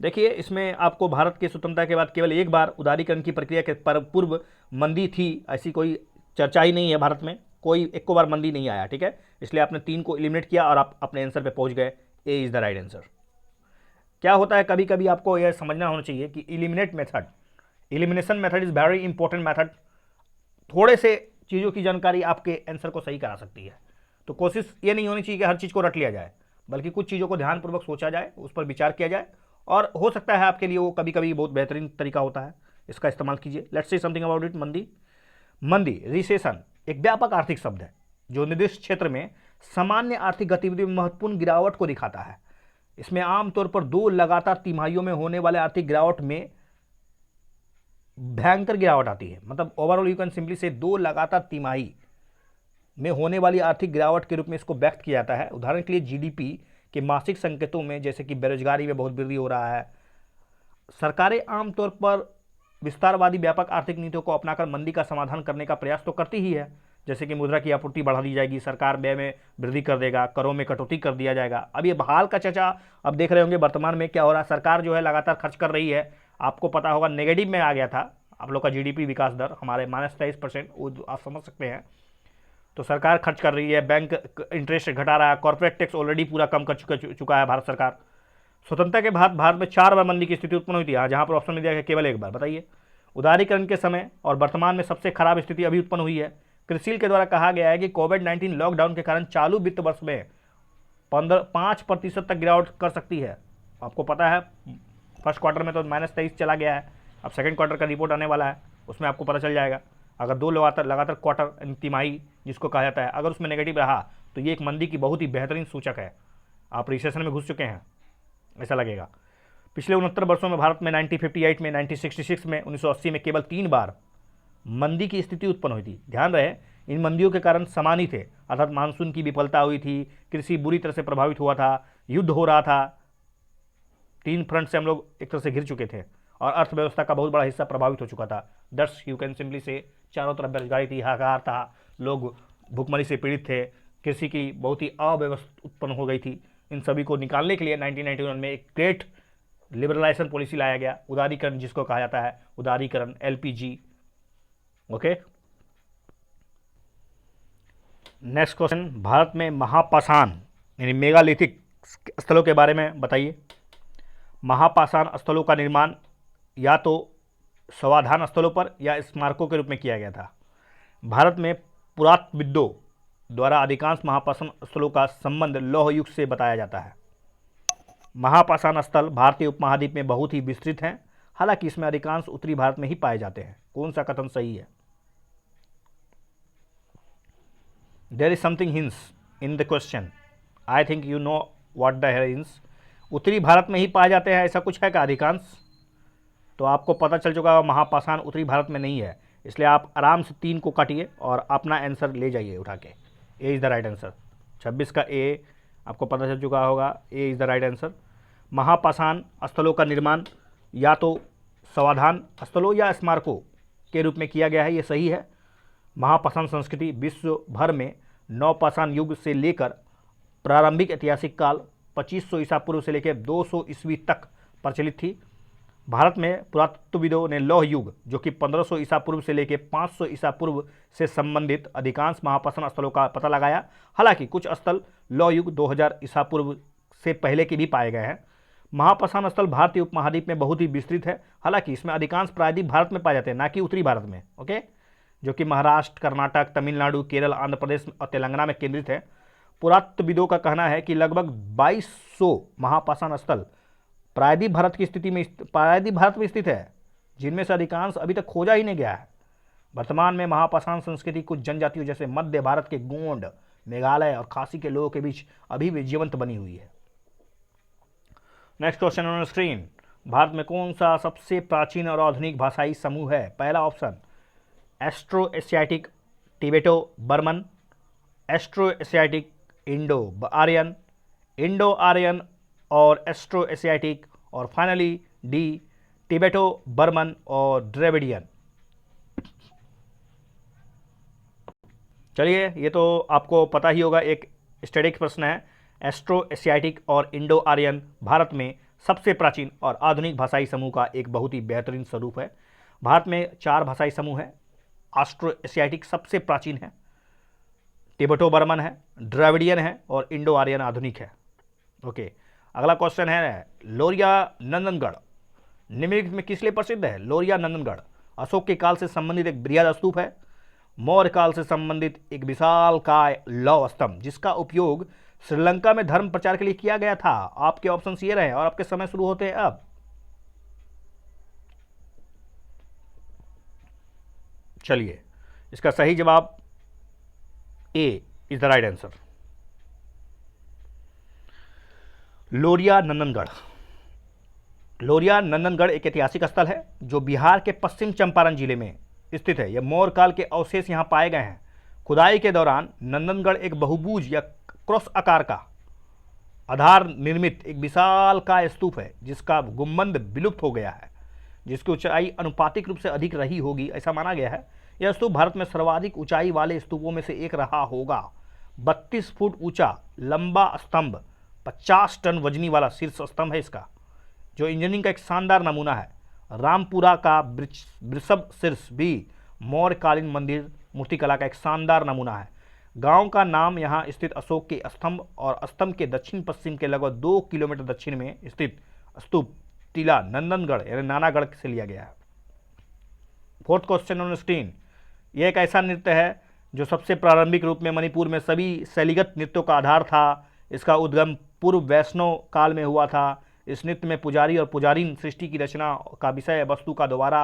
देखिए, इसमें आपको भारत की स्वतंत्रता के बाद केवल एक बार उदारीकरण की प्रक्रिया के पूर्व मंदी थी, ऐसी कोई चर्चा ही नहीं है भारत में, कोई एक बार मंदी नहीं आया। ठीक है, इसलिए आपने 3 को एलिमिनेट किया और आप अपने आंसर पे पहुंच गए। ए इज द राइट आंसर। क्या होता है, कभी कभी आपको यह समझना होना चाहिए कि elimination method is very important method. थोड़े से चीज़ों की जानकारी आपके आंसर को सही करा सकती है। तो कोशिश ये नहीं होनी चाहिए कि हर चीज़ को रट लिया जाए, बल्कि कुछ चीज़ों को ध्यानपूर्वक सोचा जाए, उस पर विचार किया जाए और हो सकता है आपके लिए वो कभी कभी बहुत बेहतरीन तरीका होता है, इसका इस्तेमाल कीजिए। Let's say something about it. मंदी रिसेशन एक व्यापक आर्थिक शब्द है जो निर्दिष्ट क्षेत्र में सामान्य आर्थिक गतिविधि में महत्वपूर्ण गिरावट को दिखाता है। इसमें आमतौर पर 2 लगातार तिमाहियों में होने वाले आर्थिक गिरावट में भयंकर गिरावट आती है। मतलब ओवरऑल यू कैन सिंपली से 2 लगातार तिमाही में होने वाली आर्थिक गिरावट के रूप में इसको व्यक्त किया जाता है। उदाहरण के लिए जीडीपी के मासिक संकेतों में, जैसे कि बेरोजगारी में बहुत वृद्धि हो रहा है। सरकारें आमतौर पर विस्तारवादी व्यापक आर्थिक नीतियों को अपनाकर मंदी का समाधान करने का प्रयास तो करती ही है, जैसे कि मुद्रा की आपूर्ति बढ़ा दी जाएगी, सरकार व्यय में वृद्धि कर देगा, करों में कटौती कर दिया जाएगा। अब ये हाल का चर्चा अब देख रहे होंगे वर्तमान में क्या हो रहा है। सरकार जो है लगातार खर्च कर रही है, आपको पता होगा नेगेटिव में आ गया था आप लोग का जीडीपी विकास दर, हमारे -23%, वो आप समझ सकते हैं। तो सरकार खर्च कर रही है, बैंक इंटरेस्ट घटा रहा है, कॉर्पोरेट टैक्स ऑलरेडी पूरा कम कर चुका है भारत सरकार। स्वतंत्रता के बाद भारत में 4 बार मंदी की स्थिति उत्पन्न हुई थी, जहां पर ऑप्शन में दिया गया केवल एक बार। बताइए, उदारीकरण के समय और वर्तमान में सबसे खराब स्थिति अभी उत्पन्न हुई है। क्रिसिल के द्वारा कहा गया है कि कोविड-19 लॉकडाउन के कारण चालू वित्त वर्ष में 5% तक गिरावट कर सकती है। आपको पता है फर्स्ट क्वार्टर में तो -23 चला गया है, अब सेकंड क्वार्टर का रिपोर्ट आने वाला है, उसमें आपको पता चल जाएगा। अगर 2 लगातार क्वार्टर तिमाही जिसको कहा जाता है, अगर उसमें नेगेटिव रहा तो ये एक मंदी की बहुत ही बेहतरीन सूचक है, आप रिसेशन में घुस चुके हैं ऐसा लगेगा। पिछले 69 वर्षों में भारत में 1958 में, 1966 में, 1980 में केवल 3 बार मंदी की स्थिति उत्पन्न हुई थी। ध्यान रहे, इन मंदियों के कारण समान ही थे, अर्थात मानसून की विफलता हुई थी, कृषि बुरी तरह से प्रभावित हुआ था, युद्ध हो रहा था, 3 फ्रंट से हम लोग एक तरह से घिर चुके थे और अर्थव्यवस्था का बहुत बड़ा हिस्सा प्रभावित हो चुका था। दस यू कैन सिंपली से चारों तरफ बेरोजगारी थी, हाहाकार था, लोग भुखमरी से पीड़ित थे, कृषि की बहुत ही अव्यवस्था उत्पन्न हो गई थी। इन सभी को निकालने के लिए 1991 में एक ग्रेट लिबरलाइजेशन पॉलिसी लाया गया, उदारीकरण जिसको कहा जाता है, उदारीकरण, LPG. Okay, next question, Bharat में महापाषाण यानी मेगालिथिक स्थलों के बारे में बताइए। महापाषाण स्थलों का निर्माण या तो समाधान स्थलों पर या स्मारकों के रूप में किया गया था। भारत में पुरातत्वविदों द्वारा अधिकांश महापाषाण स्थलों का संबंध लौह युग से बताया जाता है। महापाषाण स्थल भारतीय उपमहाद्वीप में बहुत ही विस्तृत हैं, हालांकि इसमें अधिकांश उत्तरी भारत में ही पाए जाते हैं। कौन सा कथन सही है? There is something hints in the question, I think you know what the hints. उत्तरी भारत में ही पाए जाते हैं, ऐसा कुछ है क्या अधिकांश? तो आपको पता चल चुका है महापाषाण उत्तरी भारत में नहीं है, इसलिए आप आराम से 3 को काटिए और अपना आंसर ले जाइए उठा के। A is the right answer. 26 का ए आपको पता चल चुका होगा, A is the right answer. महापाषाण स्थलों का निर्माण या तो समाधान स्थलों या स्मारकों के रूप में किया गया है, ये सही है। महापाषाण संस्कृति विश्व भर में नवपाषाण युग से लेकर प्रारंभिक ऐतिहासिक काल 2500 ईसा पूर्व से लेकर 200 ईस्वी तक प्रचलित थी। भारत में पुरातत्वविदों ने लौह युग जो कि 1500 ईसा पूर्व से लेकर 500 ईसा पूर्व से संबंधित अधिकांश महापाषाण स्थलों का पता लगाया। हालांकि कुछ स्थल लौह युग 2000 ईसा पूर्व से पहले के भी पाए गए हैं। महापाषाण स्थल भारतीय उपमहाद्वीप में बहुत ही विस्तृत है, हालांकि इसमें अधिकांश प्रायद्वीप भारत में पाए जाते हैं, ना कि उत्तरी भारत में। ओके, जो कि महाराष्ट्र, कर्नाटक, तमिलनाडु, केरल, आंध्र प्रदेश और तेलंगाना में केंद्रित है। पुरातत्वविदों का कहना है कि लगभग 2200 महापाषाण स्थल प्रायद्वीप भारत में स्थित है, जिनमें से अधिकांश अभी तक खोजा ही नहीं गया है। वर्तमान में महापाषाण संस्कृति कुछ जनजातियों जैसे मध्य भारत के गोंड, मेघालय और खासी के लोगों के बीच अभी भी जीवंत बनी हुई है। Next question on screen, Bharat में कौन सा सबसे प्राचीन और आधुनिक भाषाई समूह है? पहला option Austro Asiatic Tibeto Burman, Austro Asiatic Indo Aryan, Indo Aryan और एस्ट्रो एशियाटिक, और फाइनली डी टिबेटो बर्मन और द्रविडियन। चलिए, ये तो आपको पता ही होगा, एक स्टैटिक प्रश्न है। एस्ट्रो एशियाटिक और इंडो आर्यन भारत में सबसे प्राचीन और आधुनिक भाषाई समूह का एक बहुत ही बेहतरीन स्वरूप है। भारत में 4 भाषाई समूह हैं। एस्ट्रो एशियाटिक सबसे प्राचीन है, टिबेटो बर्मन है, द्रविडियन है और इंडो आर्यन आधुनिक है। ओके, अगला क्वेश्चन है, लोरिया नंदनगढ़ निम्नलिखित में किस लिए प्रसिद्ध है? लोरिया नंदनगढ़ अशोक के काल से संबंधित एक बृहद स्तूप है, मौर्य काल से संबंधित एक विशालकाय लौह स्तंभ जिसका उपयोग श्रीलंका में धर्म प्रचार के लिए किया गया था। आपके ऑप्शन ये रहे और आपके समय शुरू होते हैं अब। चलिए, इसका सही जवाब A is the right answer, लोरिया नंदनगढ़। लोरिया नंदनगढ़ एक ऐतिहासिक स्थल है जो बिहार के पश्चिम चंपारण जिले में स्थित है। यह मौर्य काल के अवशेष यहां पाए गए हैं। खुदाई के दौरान नंदनगढ़ एक बहुभुज या क्रॉस आकार का आधार निर्मित एक विशाल का स्तूप है जिसका गुंबद विलुप्त हो गया है, जिसकी ऊंचाई अनुपातिक रूप से अधिक रही होगी, ऐसा माना गया है। यह स्तूप भारत में सर्वाधिक ऊंचाई वाले स्तूपों में से एक रहा होगा। 32 फुट ऊंचा लंबा स्तंभ, 50 टन वजनी वाला शीर्ष स्तंभ है इसका, जो इंजीनियरिंग का एक शानदार नमूना है। रामपुरा का वृषभ शीर्ष भी मौर्यकालीन मंदिर मूर्तिकला का एक शानदार नमूना है। गांव का नाम यहां स्थित अशोक के स्तंभ और स्तंभ के दक्षिण पश्चिम के लगभग 2 किलोमीटर दक्षिण में स्थित स्तूप टीला नंदनगढ़ यानी नानागढ़ से लिया गया है। फोर्थ क्वेश्चन ऑन स्क्रीन, यह एक ऐसा नृत्य है जो सबसे प्रारंभिक रूप में मणिपुर में सभी शैलीगत नृत्यों का आधार था। इसका उद्गम पूर्व वैष्णव काल में हुआ था। इस नृत्य में पुजारी और पुजारीन सृष्टि की रचना का विषय वस्तु का दोबारा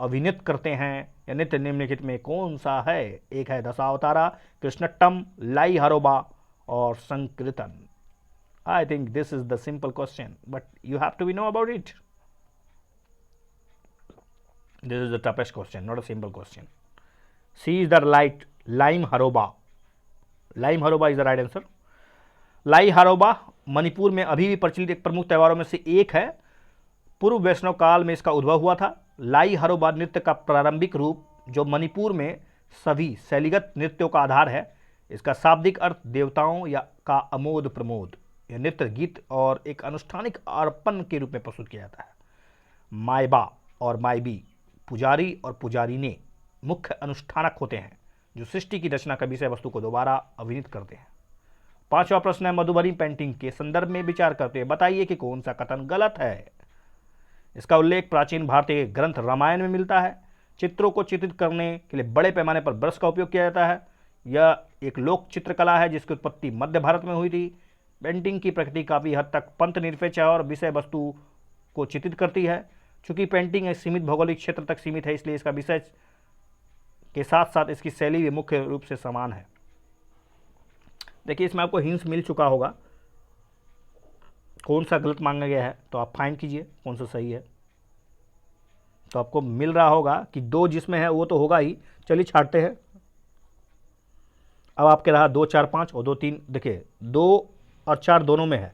अभिनीत करते हैं। यह नृत्य निम्नलिखित में कौन सा है? एक है दशावतारा, कृष्णट्टम, लाई हरोबा और संकीर्तन। I think this is the simple question, but you have to know about it. This is the toughest question, not a simple question. C is the right. Laim Haroba. Lime हरोबा इज द राइट आंसर. लाई हरोबा मणिपुर में अभी भी प्रचलित एक प्रमुख त्योहारों में से एक है. पूर्व वैष्णव काल में इसका उद्भव हुआ था. लाई हरोबा नृत्य का प्रारंभिक रूप जो मणिपुर में सभी शैलीगत नृत्यों का आधार है. इसका शाब्दिक अर्थ देवताओं या का अमोद प्रमोद. यह नृत्य गीत और एक अनुष्ठानिक अर्पण के रूप में प्रस्तुत किया जाता है. मायबा और मायबी पुजारी और पुजारीने मुख्य अनुष्ठानक होते हैं जो सृष्टि की रचना का विषय वस्तु को दोबारा अभिनीत करते हैं. पांचवा प्रश्न है, मधुबनी पेंटिंग के संदर्भ में विचार करते हैं बताइए कि कौन सा कथन गलत है. इसका उल्लेख प्राचीन भारतीय ग्रंथ रामायण में मिलता है. चित्रों को चित्रित करने के लिए बड़े पैमाने पर ब्रश का उपयोग किया जाता है. यह एक लोक चित्रकला है जिसकी उत्पत्ति मध्य भारत में हुई थी. पेंटिंग की प्रकृति काफ़ी हद तक पंथ निरपेक्ष है और विषय वस्तु को चित्रित करती है. चूंकि पेंटिंग एक सीमित भौगोलिक क्षेत्र तक सीमित है इसलिए इसका विषय के साथ साथ इसकी शैली भी मुख्य रूप से समान है. देखिए इसमें आपको हिंट्स मिल चुका होगा कौन सा गलत मांगा गया है, तो आप फाइंड कीजिए कौन सा सही है. तो आपको मिल रहा होगा कि 2 जिसमें है वो तो होगा ही. चलिए छाटते हैं. अब आपके रहा 2 4 5 और 2 3. देखिए 2 और 4 दोनों में है.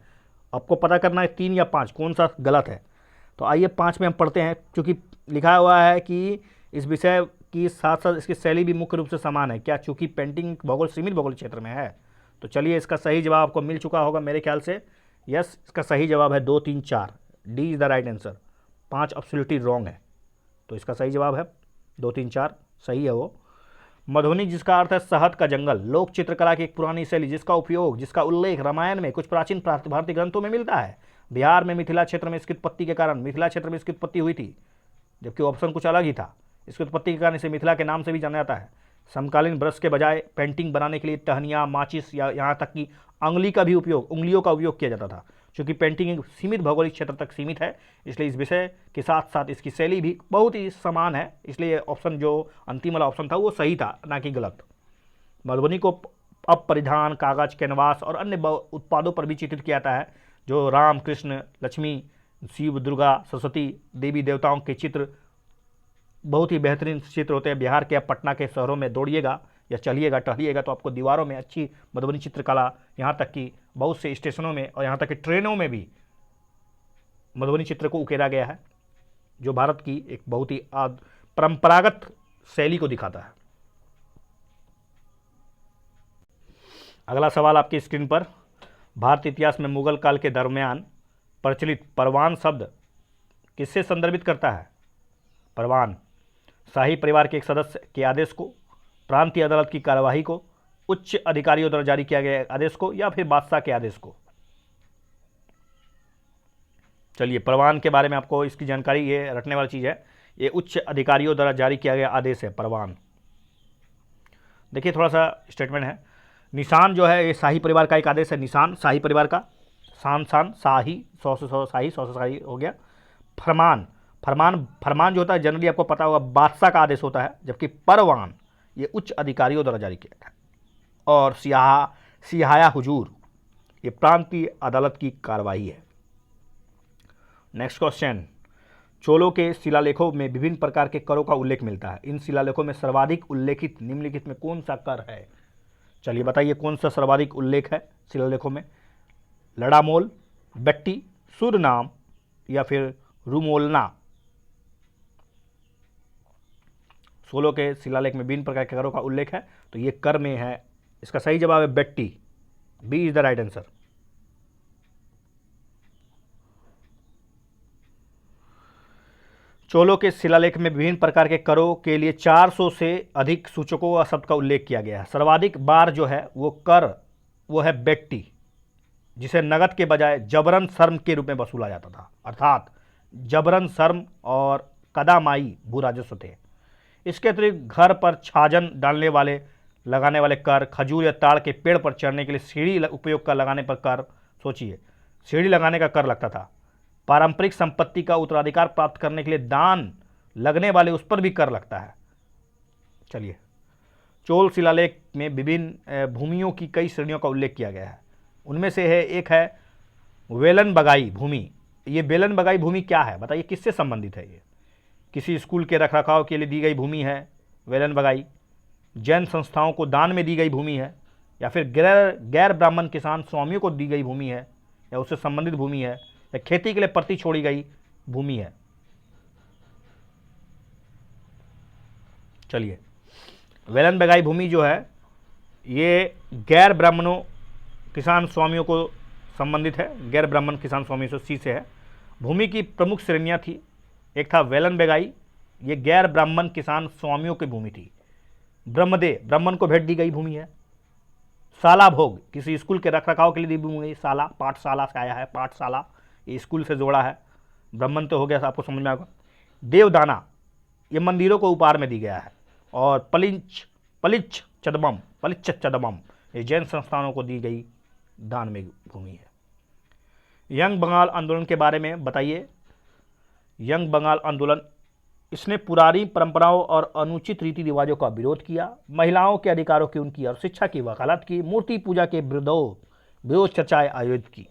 आपको पता करना है 3 या 5 कौन सा गलत है. तो आइए 5 में हम पढ़ते हैं. क्योंकि लिखा हुआ है कि इस विषय की साथ साथ इसकी शैली भी मुख्य रूप से समान है. क्या चूंकि पेंटिंग सीमित भौगोलिक क्षेत्र में है. तो चलिए इसका सही जवाब आपको मिल चुका होगा मेरे ख्याल से. यस, इसका सही जवाब है 2 3 4. D is the right answer. 5 absolutely wrong है. तो इसका सही जवाब है 2 3 4 सही है वो. मधुबनी जिसका अर्थ है शहद का जंगल, लोक चित्रकला की एक पुरानी शैली जिसका उल्लेख रामायण में कुछ प्राचीन भारतीय ग्रंथों में मिलता है. बिहार में मिथिला क्षेत्र में इसकी उत्पत्ति के कारण मिथिला क्षेत्र में इसकी उत्पत्ति हुई थी, जबकि ऑप्शन कुछ अलग ही था. इसकी उत्पत्ति के कारण इसे मिथिला के नाम से भी जाना जाता है. समकालीन ब्रश के बजाय पेंटिंग बनाने के लिए टहनियाँ, माचिस या यहाँ तक कि उंगलियों का उपयोग किया जाता था. चूँकि पेंटिंग एक सीमित भौगोलिक क्षेत्र तक सीमित है इसलिए इस विषय के साथ साथ इसकी शैली भी बहुत ही समान है. इसलिए ऑप्शन जो अंतिम वाला ऑप्शन था वो सही था, ना कि गलत. मधुबनी को अब परिधान, कागज, कैनवास और अन्य उत्पादों पर भी चित्रित किया जाता है. जो राम, कृष्ण, लक्ष्मी, शिव, दुर्गा, सरस्वती, देवी देवताओं के चित्र बहुत ही बेहतरीन चित्र होते हैं. बिहार के या पटना के शहरों में दौड़िएगा या चलिएगा, टहलिएगा तो आपको दीवारों में अच्छी मधुबनी चित्रकला, यहाँ तक कि बहुत से स्टेशनों में और यहाँ तक कि ट्रेनों में भी मधुबनी चित्र को उकेरा गया है, जो भारत की एक बहुत ही परंपरागत शैली को दिखाता है. अगला सवाल आपकी स्क्रीन पर. भारतीय इतिहास में मुगल काल के दरमियान प्रचलित परवान शब्द किससे संदर्भित करता है. परवान शाही परिवार के एक सदस्य के आदेश को, प्रांतीय अदालत की कार्यवाही को, उच्च अधिकारियों द्वारा जारी किया गया आदेश को या फिर बादशाह के आदेश को. चलिए परवान के बारे में आपको इसकी जानकारी, ये रखने वाली चीज़ है. ये उच्च अधिकारियों द्वारा जारी किया गया आदेश है परवान. देखिए थोड़ा सा स्टेटमेंट है. निशान जो है ये शाही परिवार का एक आदेश है. निशान शाही परिवार का. शान शाही, 100 से 100 शाही, 100 से शाही हो गया. फरमान जो होता है जनरली आपको पता होगा बादशाह का आदेश होता है, जबकि परवान ये उच्च अधिकारियों द्वारा जारी किया गया है. और सिहाया हुजूर ये प्रांतीय अदालत की कार्रवाई है. Next question. चोलों के शिलालेखों में विभिन्न प्रकार के करों का उल्लेख मिलता है. इन शिलालेखों में सर्वाधिक उल्लेखित निम्नलिखित में कौन सा कर है. चलिए बताइए कौन सा सर्वाधिक उल्लेख है शिलालेखों में. लड़ामोल, बेट्टी, सुरनाम या फिर रुमोलना. 16 के शिलालेख में विभिन्न प्रकार के करों का उल्लेख है, तो ये कर में है. इसका सही जवाब है बेट्टी. B is the right answer. चोलों के शिलालेख में विभिन्न प्रकार के करों के लिए 400 से अधिक सूचकों व शब्द का उल्लेख किया गया है. सर्वाधिक बार जो है वो कर वो है बेट्टी, जिसे नगद के बजाय जबरन शर्म के रूप में वसूला जाता था. अर्थात जबरन शर्म और कदामाई भू राजस्व थे. इसके अतिरिक्त घर पर छाजन लगाने वाले कर, खजूर या ताड़ के पेड़ पर चढ़ने के लिए सीढ़ी उपयोग का लगाने पर कर. सोचिए सीढ़ी लगाने का कर लगता था. पारंपरिक संपत्ति का उत्तराधिकार प्राप्त करने के लिए दान लगने वाले उस पर भी कर लगता है. चलिए चोल शिलालेख में विभिन्न भूमियों की कई श्रेणियों का उल्लेख किया गया है. उनमें से एक है वेलन बगाई भूमि, ये वेलन बगाई भूमि क्या है बताइए, किससे संबंधित है ये? किसी स्कूल के रखरखाव के लिए दी गई भूमि है वेलन बगाई, जैन संस्थाओं को दान में दी गई भूमि है, या फिर गैर गैर ब्राह्मण किसान स्वामियों को दी गई भूमि है, या उससे संबंधित भूमि है, या खेती के लिए प्रति छोड़ी गई भूमि है? चलिए, वेलन बगाई भूमि जो है ये गैर ब्राह्मणों किसान स्वामियों को संबंधित है, गैर ब्राह्मण किसान स्वामियों से सी से है। भूमि की प्रमुख श्रेणियां थी, एक था वेलन बेगाई, ये गैर ब्राह्मण किसान स्वामियों की भूमि थी। ब्रह्मदेव, ब्राह्मण को भेंट दी गई भूमि है। शाला भोग, किसी स्कूल के रखरखाव के लिए दी भूमि, शाला पाठशाला से आया है, पाठशाला ये स्कूल से जोड़ा है, ब्राह्मण तो हो गया, आपको समझ में आएगा। देवदाना, ये मंदिरों को उपहार में दी गया है। और पलिच्छ चदबम ये जैन संस्थानों को दी गई दान में भूमि है। यंग बंगाल आंदोलन के बारे में बताइए। यंग बंगाल आंदोलन, इसने पुरानी परंपराओं और अनुचित रीति रिवाजों का विरोध किया, महिलाओं के अधिकारों की उनकी और शिक्षा की वकालत की, मूर्ति पूजा के विरोध चर्चाएं आयोजित की।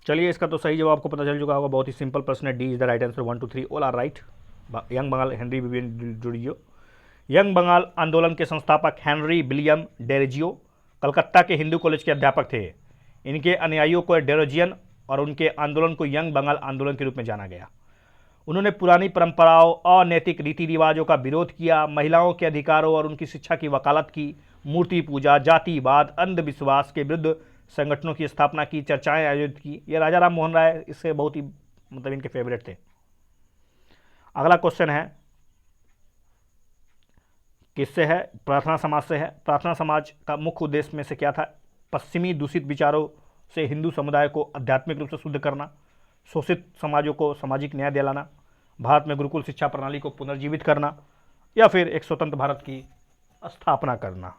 चलिए, इसका तो सही जवाब आपको पता चल चुका होगा, बहुत ही सिंपल प्रश्न है, D is the right answer, 1 2 3 all are right. Young Bengal, Henry William Derozio. Young Bengal आंदोलन के संस्थापक हेनरी विलियम डेरोजियो कलकत्ता के हिंदू कॉलेज के अध्यापक थे। इनके अनुयायियों को डेरोजियन और उनके आंदोलन को यंग बंगाल आंदोलन के रूप में जाना गया। उन्होंने पुरानी परंपराओं, अनैतिक रीति रिवाजों का विरोध किया, महिलाओं के अधिकारों और उनकी शिक्षा की वकालत की, मूर्ति पूजा, जातिवाद, अंधविश्वास के विरुद्ध संगठनों की स्थापना की, चर्चाएं आयोजित की। ये राजा राम मोहन राय इससे बहुत ही मतलब इनके फेवरेट थे। अगला क्वेश्चन है, किससे है? प्रार्थना समाज से है। प्रार्थना समाज का मुख्य उद्देश्य में से क्या था? पश्चिमी दूषित विचारों से हिंदू समुदाय को आध्यात्मिक रूप से शुद्ध करना, शोषित समाजों को सामाजिक न्याय दिलाना, भारत में गुरुकुल शिक्षा प्रणाली को पुनर्जीवित करना, या फिर एक स्वतंत्र भारत की स्थापना करना।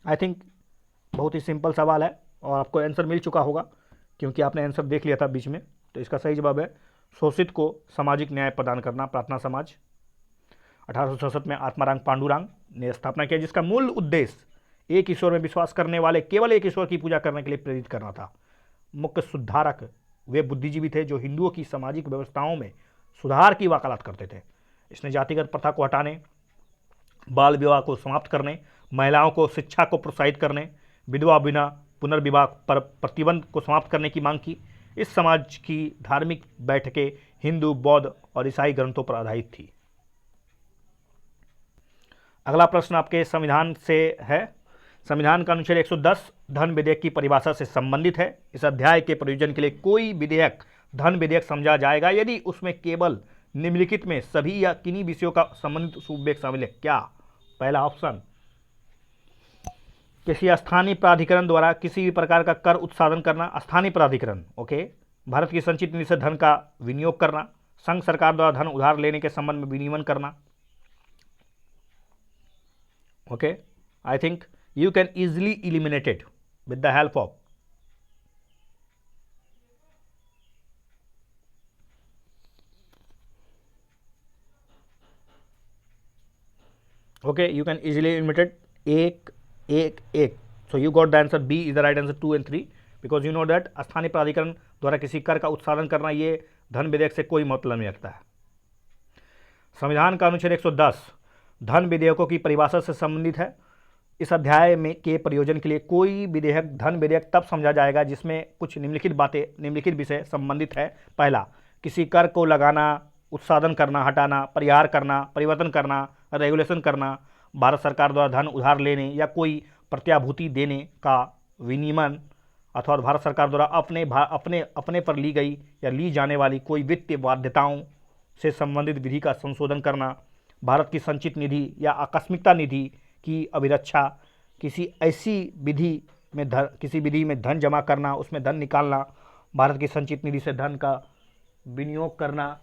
आई थिंक बहुत ही सिंपल सवाल है और आपको आंसर मिल चुका होगा क्योंकि आपने आंसर देख लिया था बीच में। तो इसका सही जवाब है शोषित को सामाजिक न्याय प्रदान करना, प्रार्थना समाज। 1867 में आत्माराम पांडुरंग ने स्थापना किया, जिसका मूल उद्देश्य एक ईश्वर में विश्वास करने वाले केवल एक ईश्वर की पूजा करने के लिए प्रेरित करना था। मुख्य सुधारक वे बुद्धिजीवी थे जो हिंदुओं की सामाजिक व्यवस्थाओं में सुधार की वकालत करते थे। इसने जातिगत प्रथा को हटाने, बाल विवाह को समाप्त करने, महिलाओं को शिक्षा को प्रोत्साहित करने, विधवा बिना पुनर्विवाह पर प्रतिबंध को समाप्त करने की मांग की। इस समाज की धार्मिक बैठकें हिंदू, बौद्ध और ईसाई ग्रंथों पर आधारित थी। अगला प्रश्न आपके संविधान से है। संविधान का अनुच्छेद 110 धन विधेयक की परिभाषा से संबंधित है। इस अध्याय के प्रयोजन के लिए कोई विधेयक धन विधेयक समझा जाएगा यदि उसमें केवल निम्नलिखित में सभी या किन्हीं विषयों का संबंधित उपवेग शामिल है। क्या? पहला ऑप्शन, किसी स्थानीय प्राधिकरण द्वारा किसी भी प्रकार का कर उत्साधन करना। स्थानीय प्राधिकरण, ओके। भारत की संचित निधि से धन का विनियोग करना। संघ सरकार द्वारा धन उधार लेने के संबंध में विनियमन करना। Okay, I think you can easily eliminate it with the help of you can easily eliminate it एक। So you got the answer B is the right answer 2 and 3 because you know that स्थानीय प्राधिकरण द्वारा किसी कर का उत्साधन करना ये धन विधेयक से कोई मतलब नहीं रखता है। संविधान का अनुच्छेद 110 धन विधेयकों की परिभाषा से संबंधित है। इस अध्याय में के प्रयोजन के लिए कोई विधेयक धन विधेयक तब समझा जाएगा जिसमें कुछ निम्नलिखित विषय संबंधित है। पहला, किसी कर को लगाना, उत्साधन करना, हटाना, परिहार करना, परिवर्तन करना, रेगुलेशन करना, भारत सरकार द्वारा धन उधार लेने या कोई प्रत्याभूति देने का विनियमन, अथवा भारत सरकार द्वारा अपने पर ली गई या ली जाने वाली कोई वित्तीय बाध्यताओं से संबंधित विधि का संशोधन करना, भारत की संचित निधि या आकस्मिकता निधि की अभिरक्षा, किसी विधि में धन जमा करना, उसमें धन निकालना, भारत की संचित निधि से धन का विनियोग करना,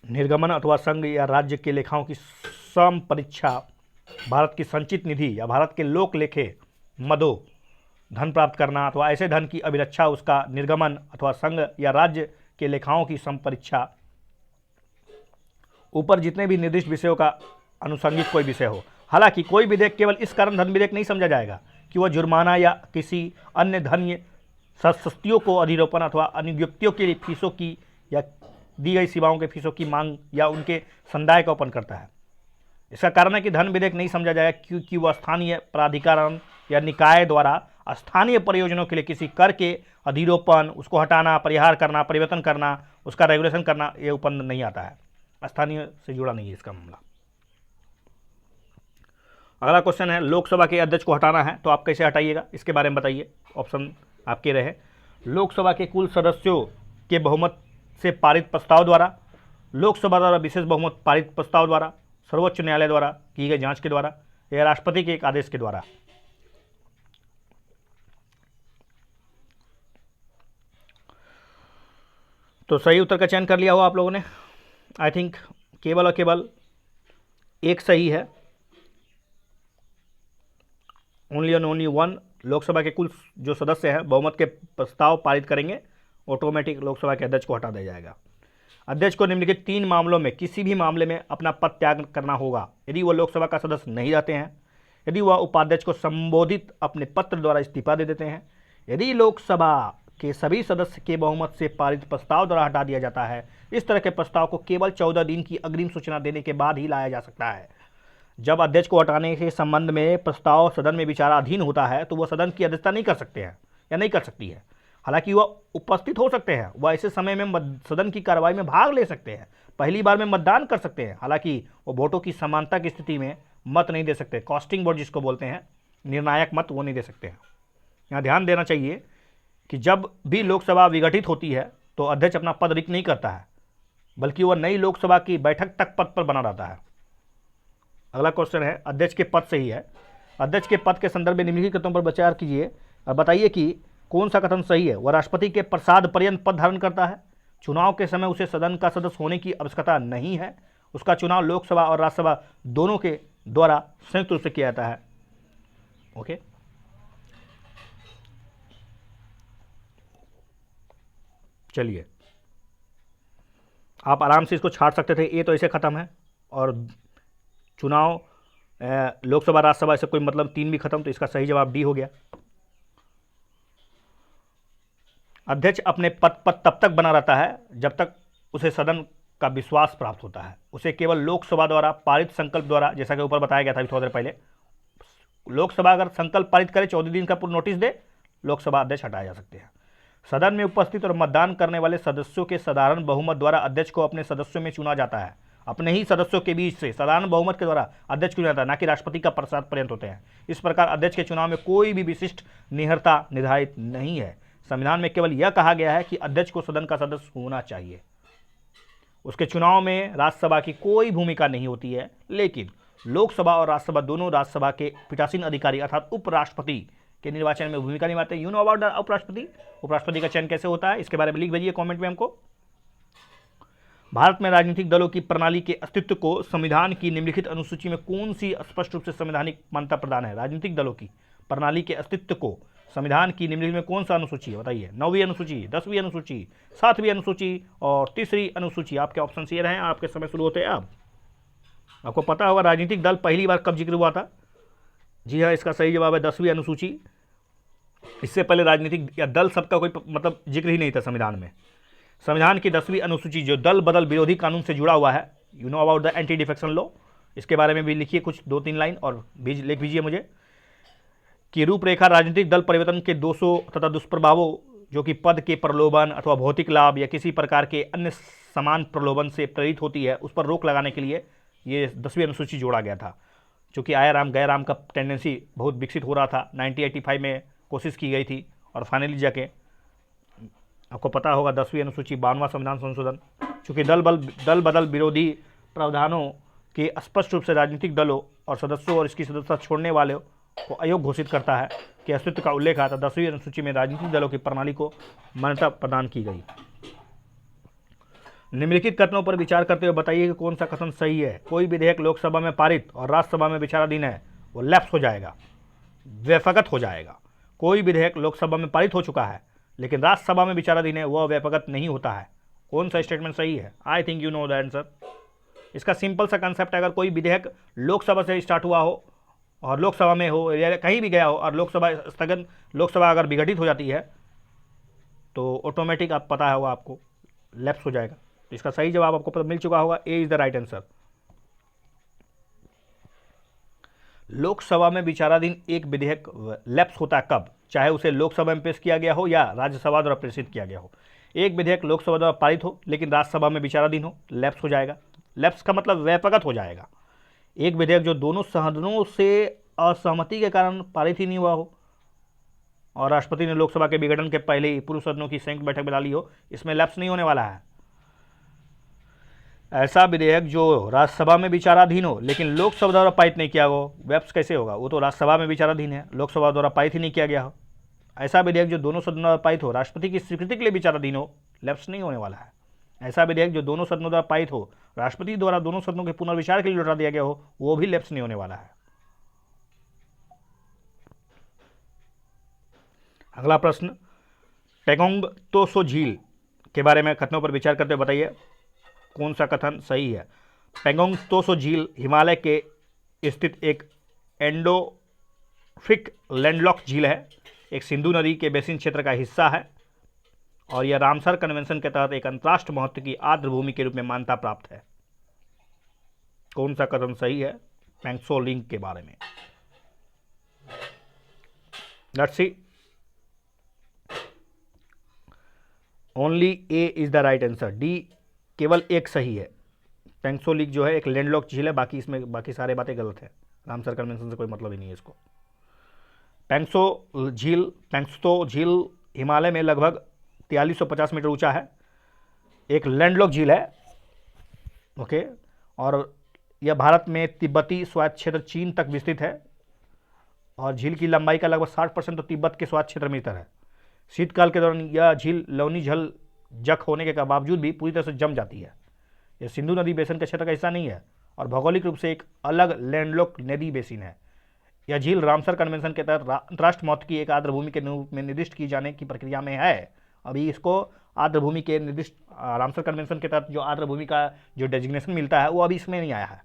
निर्गमन अथवा संघ या राज्य के लेखाओं की सम परीक्षा, भारत की संचित निधि या भारत के लोक लेखे मदों धन प्राप्त करना अथवा ऐसे धन की अभिरक्षा, उसका निर्गमन अथवा संघ या राज्य के लेखाओं की संपरीक्षा, ऊपर जितने भी निर्दिष्ट विषयों का अनुसंगिक कोई विषय हो। हालांकि कोई विधेयक केवल इस कारण धन विधेयक नहीं समझा जाएगा कि वह जुर्माना या किसी अन्य धन सस्तियों को अधिरोपण अथवा अनुज्ञप्तियों के लिए फीसों की या दी गई सेवाओं के फीसों की मांग या उनके संदाय का ओपन करता है। इसका कारण है कि धन विधेयक नहीं समझा जाएगा क्योंकि वह स्थानीय प्राधिकरण या निकाय द्वारा स्थानीय प्रयोजनों के लिए किसी कर के अधिरोपण, उसको हटाना, परिहार करना, परिवर्तन करना, उसका रेगुलेशन करना, ये ओपन नहीं आता है, स्थानीय से जुड़ा नहीं है इसका मामला। अगला क्वेश्चन है, लोकसभा के अध्यक्ष को हटाना है तो आप कैसे हटाइएगा, इसके बारे में बताइए। ऑप्शन आपके रहे, लोकसभा के कुल सदस्यों के बहुमत से पारित प्रस्ताव द्वारा, लोकसभा द्वारा विशेष बहुमत पारित प्रस्ताव द्वारा, सर्वोच्च न्यायालय द्वारा की गई जांच के द्वारा, या राष्ट्रपति के एक आदेश के द्वारा। तो सही उत्तर का चयन कर लिया हो आप लोगों ने। आई थिंक केवल और केवल एक सही है, only and only one. Lok Sabha के कुल जो सदस्य हैं बहुमत के प्रस्ताव पारित करेंगे, ऑटोमेटिक लोकसभा के अध्यक्ष को हटा दिया जाएगा। अध्यक्ष को निम्नलिखित 3 मामलों में किसी भी मामले में अपना पद त्याग करना होगा। यदि वह लोकसभा का सदस्य नहीं रहते हैं, यदि वह उपाध्यक्ष को संबोधित अपने पत्र द्वारा इस्तीफा दे देते हैं, यदि लोकसभा के सभी सदस्य के बहुमत से पारित प्रस्ताव द्वारा हटा दिया जाता है। इस तरह के प्रस्ताव को केवल 14 दिन की अग्रिम सूचना देने के बाद ही लाया जा सकता है। जब अध्यक्ष को हटाने के संबंध में प्रस्ताव सदन में विचाराधीन होता है तो वह सदन की अध्यक्षता नहीं कर सकते हैं या नहीं कर सकती है। हालांकि वह उपस्थित हो सकते हैं, वह ऐसे समय में सदन की कार्रवाई में भाग ले सकते हैं, पहली बार में मतदान कर सकते हैं। हालांकि वो वोटों की समानता की स्थिति में मत नहीं दे सकते, कास्टिंग वोट जिसको बोलते हैं, निर्णायक मत वो नहीं दे सकते हैं। यहाँ ध्यान देना चाहिए कि जब भी लोकसभा विघटित होती है तो अध्यक्ष अपना पद रिक्त नहीं करता है, बल्कि वह नई लोकसभा की बैठक तक पद पर बना रहता है। अगला क्वेश्चन है, अध्यक्ष के पद से ही है। अध्यक्ष के पद के संदर्भ में निम्नलिखित कथनों पर विचार कीजिए और बताइए कि कौन सा कथन सही है। वह राष्ट्रपति के प्रसाद पर्यंत पद धारण करता है। चुनाव के समय उसे सदन का सदस्य होने की आवश्यकता नहीं है। उसका चुनाव लोकसभा और राज्यसभा दोनों के द्वारा संयुक्त रूप से किया जाता है। ओके, चलिए आप आराम से इसको छाट सकते थे, ये तो ऐसे खत्म है, और चुनाव लोकसभा राज्यसभा ऐसे कोई मतलब 3 भी खत्म, तो इसका सही जवाब डी हो गया। अध्यक्ष अपने पद पर तब तक बना रहता है जब तक उसे सदन का विश्वास प्राप्त होता है। उसे केवल लोकसभा द्वारा पारित संकल्प द्वारा, जैसा कि ऊपर बताया गया था थोड़ी देर पहले, लोकसभा अगर संकल्प पारित करे, 14 दिन का पूर्व नोटिस दे, लोकसभा अध्यक्ष हटाए जा सकते हैं। सदन में उपस्थित और मतदान करने वाले सदस्यों के साधारण बहुमत द्वारा अध्यक्ष को अपने सदस्यों में चुना जाता है। अपने ही सदस्यों के बीच से साधारण बहुमत के द्वारा अध्यक्ष चुना जाता है, ना कि राष्ट्रपति का प्रसाद पर्यंत होते हैं। इस प्रकार अध्यक्ष के चुनाव में कोई भी विशिष्ट निहरता निर्धारित नहीं है। संविधान में केवल यह कहा गया है कि अध्यक्ष को सदन का सदस्य होना चाहिए। उसके चुनाव में राज्यसभा की कोई भूमिका नहीं होती है, लेकिन लोकसभा और राज्यसभा दोनों राज्यसभा के पीठासीन अधिकारी अर्थात उपराष्ट्रपति के निर्वाचन में भूमिका निभाते हैं। यू नो अबाउट द उपराष्ट्रपति। उपराष्ट्रपति का चयन कैसे होता है, इसके बारे में लिख भेजिए कमेंट में हमको। भारत में राजनीतिक दलों की प्रणाली के अस्तित्व को संविधान की निम्नलिखित अनुसूची में कौन सी स्पष्ट रूप से संवैधानिक मान्यता प्रदान है। राजनीतिक दलों की प्रणाली के अस्तित्व को संविधान की निम्नलिखित में कौन सा अनुसूची है, बताइए। 9वीं अनुसूची, 10वीं अनुसूची, 7वीं अनुसूची और 3री अनुसूची। आपके ऑप्शन ये रहे, आपके समय शुरू होते हैं। अब आपको पता होगा राजनीतिक दल पहली बार कब जिक्र हुआ था। जी हाँ, इसका सही जवाब है 10वीं अनुसूची। इससे पहले राजनीतिक या दल सबका कोई मतलब जिक्र ही नहीं था संविधान में। संविधान की 10वीं अनुसूची जो दल बदल विरोधी कानून से जुड़ा हुआ है, you know about the anti defection law, इसके बारे में भी लिखिए कुछ 2-3 लाइन और लिख दीजिए मुझे कि रूपरेखा राजनीतिक दल परिवर्तन के दोषों तथा दुष्प्रभावों जो कि पद के प्रलोभन अथवा भौतिक लाभ या किसी प्रकार के अन्य समान प्रलोभन से प्रेरित होती है, उस पर रोक लगाने के लिए ये 10वीं अनुसूची जोड़ा गया था। चूँकि आया राम गया राम का टेंडेंसी बहुत विकसित हो रहा था, 1985 में कोशिश की गई थी और फाइनली जाके आपको पता होगा 10वीं अनुसूची 52वां संविधान संशोधन, चूँकि दल बदल विरोधी प्रावधानों के स्पष्ट रूप से राजनीतिक दलों और सदस्यों और इसकी सदस्यता छोड़ने वाले को अयोग्य घोषित करता है कि अस्तित्व का उल्लेख आता। 10वीं अनुसूची में राजनीतिक दलों की प्रणाली को मान्यता प्रदान की गई। निम्नलिखित कथनों पर विचार करते हुए बताइए कि कौन सा कथन सही है। कोई विधेयक लोकसभा में पारित और राज्यसभा में विचाराधीन है, वो लैप्स हो जाएगा, व्यफगत हो जाएगा। कोई विधेयक लोकसभा में पारित हो चुका है लेकिन राज्यसभा में विचाराधीन है वह व्यापक नहीं होता है। कौन सा स्टेटमेंट सही है? I think you know the answer. इसका सिंपल सा कंसेप्ट है, अगर कोई विधेयक लोकसभा से स्टार्ट हुआ हो और लोकसभा में हो या कहीं भी गया हो और लोकसभा अगर विघटित हो जाती है तो ऑटोमेटिक आप पता होगा आपको लैप्स हो जाएगा। तो इसका सही जवाब आपको पता मिल चुका होगा, A is the right answer. Lok Sabha में विचाराधीन एक विधेयक लैप्स होता है कब? चाहे उसे लोकसभा में पेश किया गया हो या राज्यसभा द्वारा प्रेषित किया गया हो। एक विधेयक लोकसभा द्वारा पारित हो लेकिन राज्यसभा में विचाराधीन हो, लैप्स हो जाएगा। लैप्स का मतलब व्यापक हो जाएगा। एक विधेयक जो दोनों सदनों से असहमति के कारण पारित ही नहीं हुआ हो और राष्ट्रपति ने लोकसभा के विघटन के पहले ही पूर्व सदनों की संयुक्त बैठक बुला ली हो, इसमें लैप्स नहीं होने वाला है। ऐसा विधेयक जो राज्यसभा में विचाराधीन हो लेकिन लोकसभा द्वारा पारित नहीं किया हो, लैप्स कैसे होगा? वो तो राज्यसभा में विचाराधीन है, लोकसभा द्वारा पारित ही नहीं किया गया हो। ऐसा विधेयक जो दोनों सदनों द्वारा पारित हो, राष्ट्रपति की स्वीकृति के लिए विचाराधीन हो, लैप्स नहीं होने वाला है। ऐसा विधेयक जो दोनों सदनों द्वारा पारित हो, राष्ट्रपति द्वारा दोनों सदनों के पुनर्विचार के लिए लौटा दिया गया हो, वो भी लैप्स नहीं होने वाला है। अगला प्रश्न, पेगोंग त्सो झील के बारे में कथनों पर विचार करते हुए बताइए कौन सा कथन सही है। पेगोंग त्सो झील हिमालय के स्थित एक एंडोर्फिक लैंडलॉक झील है, एक सिंधु नदी के बेसिन क्षेत्र का हिस्सा है और यह रामसर कन्वेंशन के तहत एक अंतर्राष्ट्रीय महत्व की आर्द्र भूमि के रूप में मान्यता प्राप्त है। कौन सा कथन सही है पेंगसो लिंक के बारे में? Let's see. Only A is the right answer. D केवल एक सही है। पेंगसो लीक जो है एक लैंडलॉक झील है, बाकी सारे बातें गलत है। रामसर कन्वेंशन से कोई मतलब ही नहीं है इसको। पेंगसो झील हिमालय में लगभग 4350 मीटर ऊंचा है, एक लैंडलॉक झील है। ओके, और यह भारत में तिब्बती स्वायत्त क्षेत्र चीन तक विस्तृत है और झील की लंबाई का लगभग 60% तो तिब्बत के स्वायत्त क्षेत्र में है। शीतकाल के दौरान यह झील लवनी जल जख होने के बावजूद भी पूरी तरह से जम जाती है। यह सिंधु नदी बेसिन के क्षेत्र का हिस्सा नहीं है और भौगोलिक रूप से एक अलग लैंडलॉक नदी बेसिन है। यह झील रामसर कन्वेंशन के तहत अंतर्राष्ट्रीय महत्व की एक आर्द्र भूमि के रूप में निर्दिष्ट की जाने की प्रक्रिया में है। अभी इसको आर्द्र भूमि के निर्दिष्ट रामसर कन्वेंशन के तहत जो आर्द्र भूमि का जो डेजिग्नेशन मिलता है वो अभी इसमें नहीं आया है।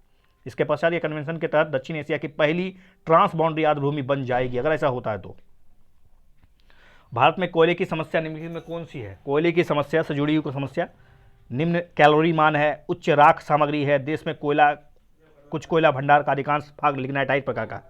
इसके पश्चात यह कन्वेंशन के तहत दक्षिण एशिया की पहली ट्रांस बाउंड्री आर्द्र भूमि बन जाएगी अगर ऐसा होता है तो। भारत में कोयले की समस्या निम्नलिखित में कौन सी है? कोयले की समस्या से जुड़ी हुई समस्या निम्न कैलोरी मान है, उच्च राख सामग्री है, देश में कुछ कोयला भंडार का अधिकांश भाग लिग्नाइटाइट प्रकार का।